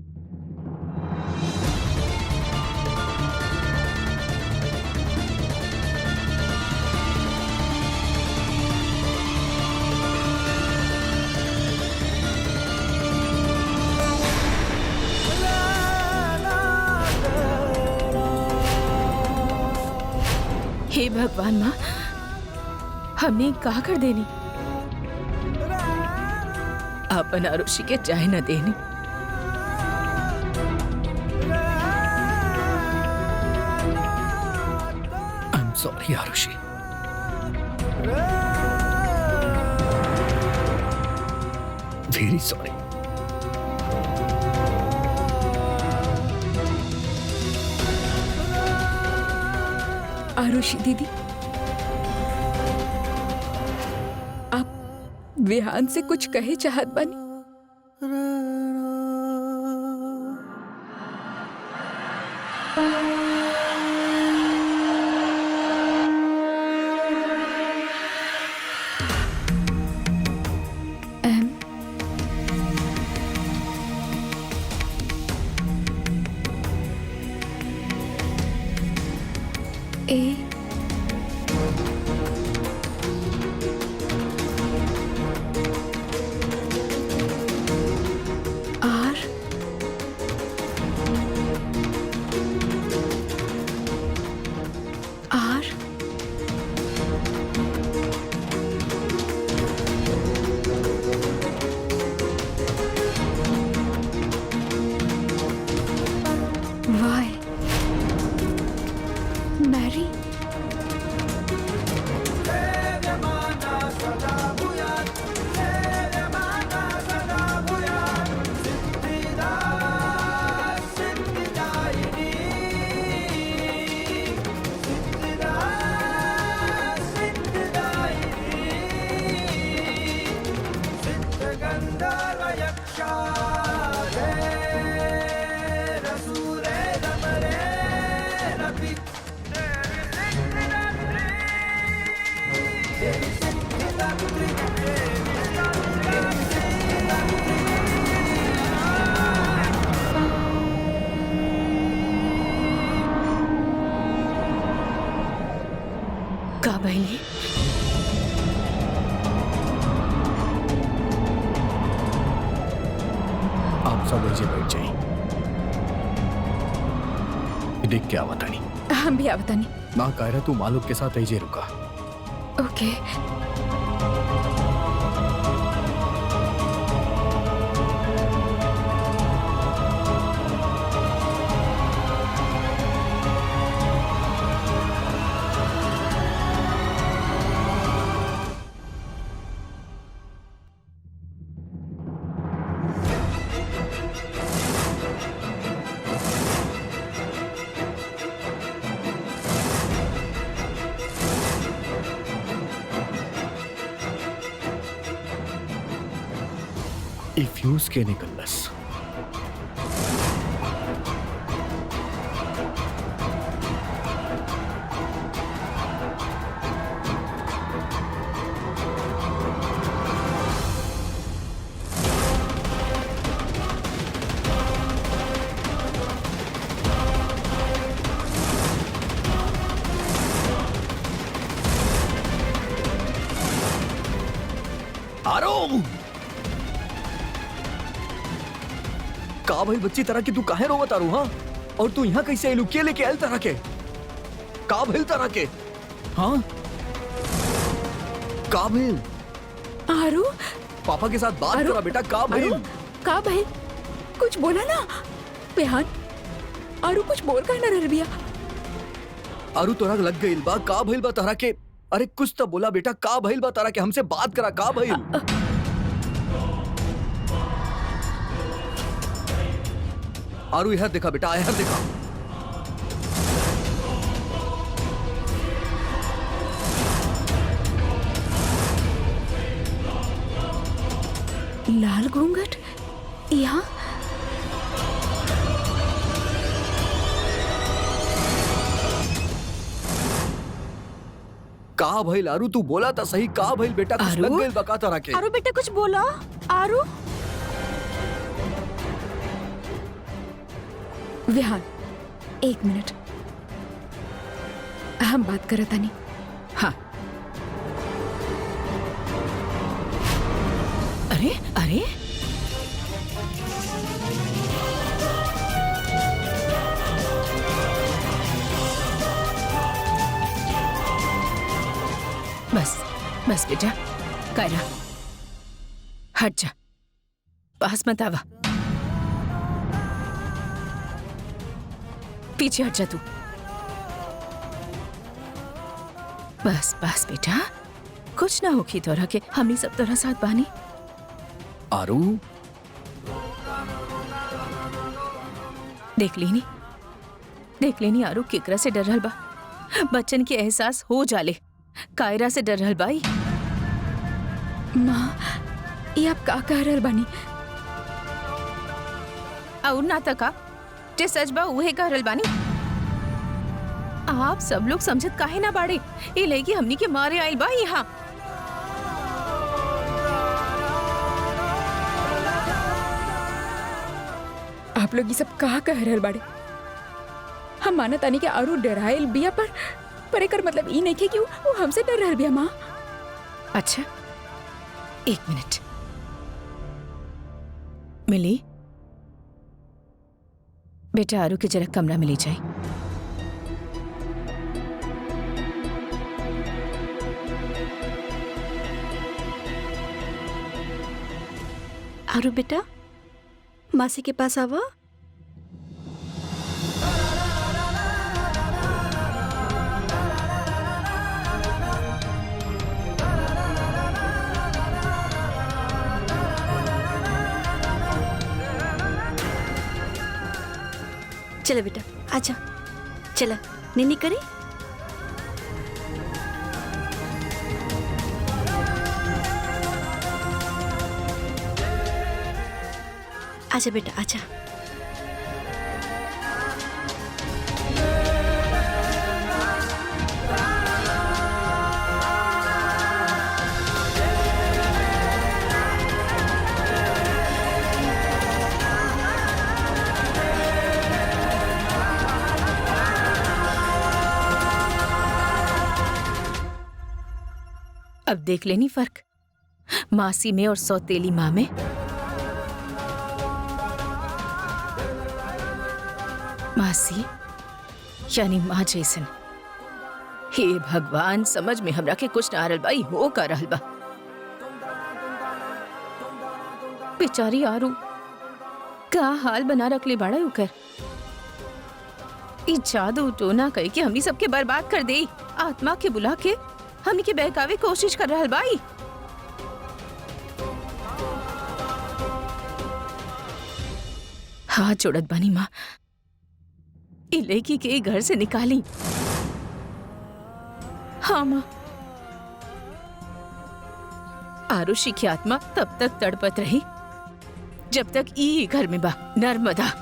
हे भगवान माँ, हमने कहा कर देनी, अपन आरुषि के जाए न देनी। I am sorry Arushi. Very sorry. Arushi दीदी विहान से कुछ कहे चाहत बानी। A R R Y Mary का बहनी? आप सब ऐसे बैठ जाइए, देख क्या आवता नहीं। हम भी आवता नहीं। ना कायरा तू मालूक के साथ ऐसे रुका। ओके फ्यूज के निकलस। का भाई बच्ची तरह की तू काहे रोवत आरू? हाँ, और तू यहाँ कैसे आइलू? के लेके आयल तरह के? का भेल तरह के? हाँ, का भेल? आरू पापा के साथ बात करा बेटा। का भेल? का भाई कुछ बोला ना विहान। आरू कुछ बोल का ना रबिया। आरू तोरा लग गइल बा? का भेल बा तरह के? अरे कुछ तो बोला बेटा। का भेल बा तरह के? हमसे बात करा। का भेल? आरू यहाँ देखा बेटा, यहाँ देखा। लाल घूंघट यहाँ? का भइल आरू? तू बोला था सही। का भइल बेटा? कुछ लग गइल बा का तरह के? आरू बेटा कुछ बोला। आरू विहान एक मिनट, हम बात करत नहीं। हाँ। अरे अरे बस बस बेटा, कायरा हट जा, पास मत आवा, पीछे हट जा तू। बस बस बेटा, कुछ ना होगी तोरा के, हमनी सब तोरा साथ बानी। आरू देख लेनी आरू केकरा से डर रहल बा। बच्चन के एहसास हो जाले, कायरा से डर रहल बाई। माँ, ये आप का कह रहल बानी? और ना तका जे सच बा उहे कह रहल बानी। आप सब लोग समझत काहे ना बाड़े? ये लड़की हमनी के मारे आइल बा यहाँ। आप लोग ये सब कहा कह रहल बाड़े? हम माना तानी के आरू डराइल बिया पर एकर मतलब ई नहीं कि वो हमसे डर रहल बिया माँ। अच्छा, एक मिनट। मिली बेटा, आरू के जरा कमरा में ले जाए। आरू बेटा, मासी के पास आवा। चलो बेटा, आजा। चला, निन्नी करे। आजा बेटा, आजा। अब देख लेनी फर्क मासी में और सौतेली माँ में। मासी यानी माँ जैसन। हे भगवान, समझ में हमरा के कुछ ना आ रहल बा, ई हो का रहल बा। बेचारी आरू का हाल बना रखले बाड़ा ओकर। ई जादू टोना कह के हमनी सबके बर्बाद कर दे। आत्मा के बुला के हमनी के बहकावे कोशिश कर रहल बाई। हाथ जोड़त बानी माँ, ई लड़की के घर से निकाली। हाँ माँ। आरुषि की आत्मा तब तक तड़पत रही जब तक ई घर में बा। नर्मदा,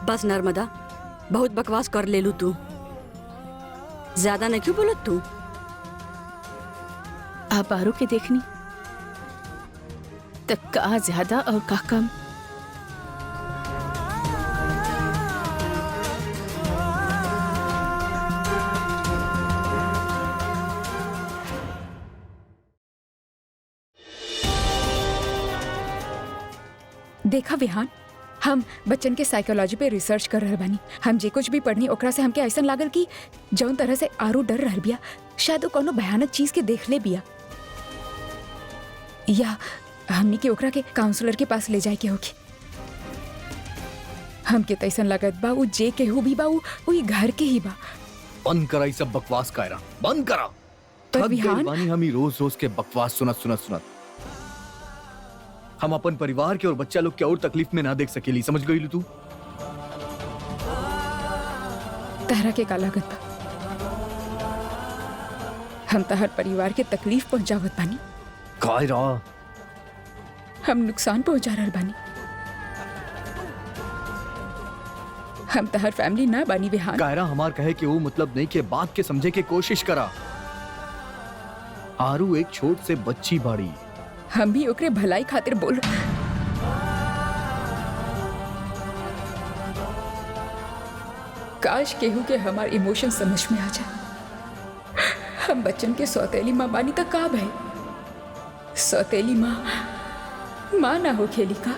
बस नर्मदा, बहुत बकवास कर ले लू तू। ज्यादा नहीं क्यों बोलत तू? आप आरू के देखनी तक का ज्यादा और का कम। देखा विहान, हम बच्चन के साइकोलॉजी पे रिसर्च कर रहल बानी। हम जे कुछ भी पढ़नी ओकरा से हमके ऐसा लागल कि जौन तरह से आरू डर रहल बिया, शायद वो कोनो भयानक चीज के देख ले बिया, या हमनी के ओकरा के काउंसलर के पास ले जाए के होगी। हमके तो ऐसा लागत बा वो जे केहू भी बा वो ई घर के ही बा। बंद करा ई सब बकवास कायरा, बंद करा। पर थक गइल विहान, बानी हम रोज रोज के बकवास सुनत। हम अपन परिवार के और बच्चा लोग के और तकलीफ में ना देख सकेली, समझ गई तू? तहरा के का लागत बा? हम तहर परिवार के तकलीफ पहुंचावत बानी? कायरा, हम नुकसान पहुंचा रहल बानी? हम तहर फैमिली ना बानी विहान। कायरा, हमार कहे कि वो मतलब नहीं के बात के समझे के कोशिश करा। आरू एक छोट से बच्ची बाड़ी। हम भी ओकरे भलाई खातिर बोल। काश केहू के हमार इमोशन समझ में आ जाए। हम बच्चन के सौतेली माँ बानी तक का भय? सौतेली माँ ना हो खेली का।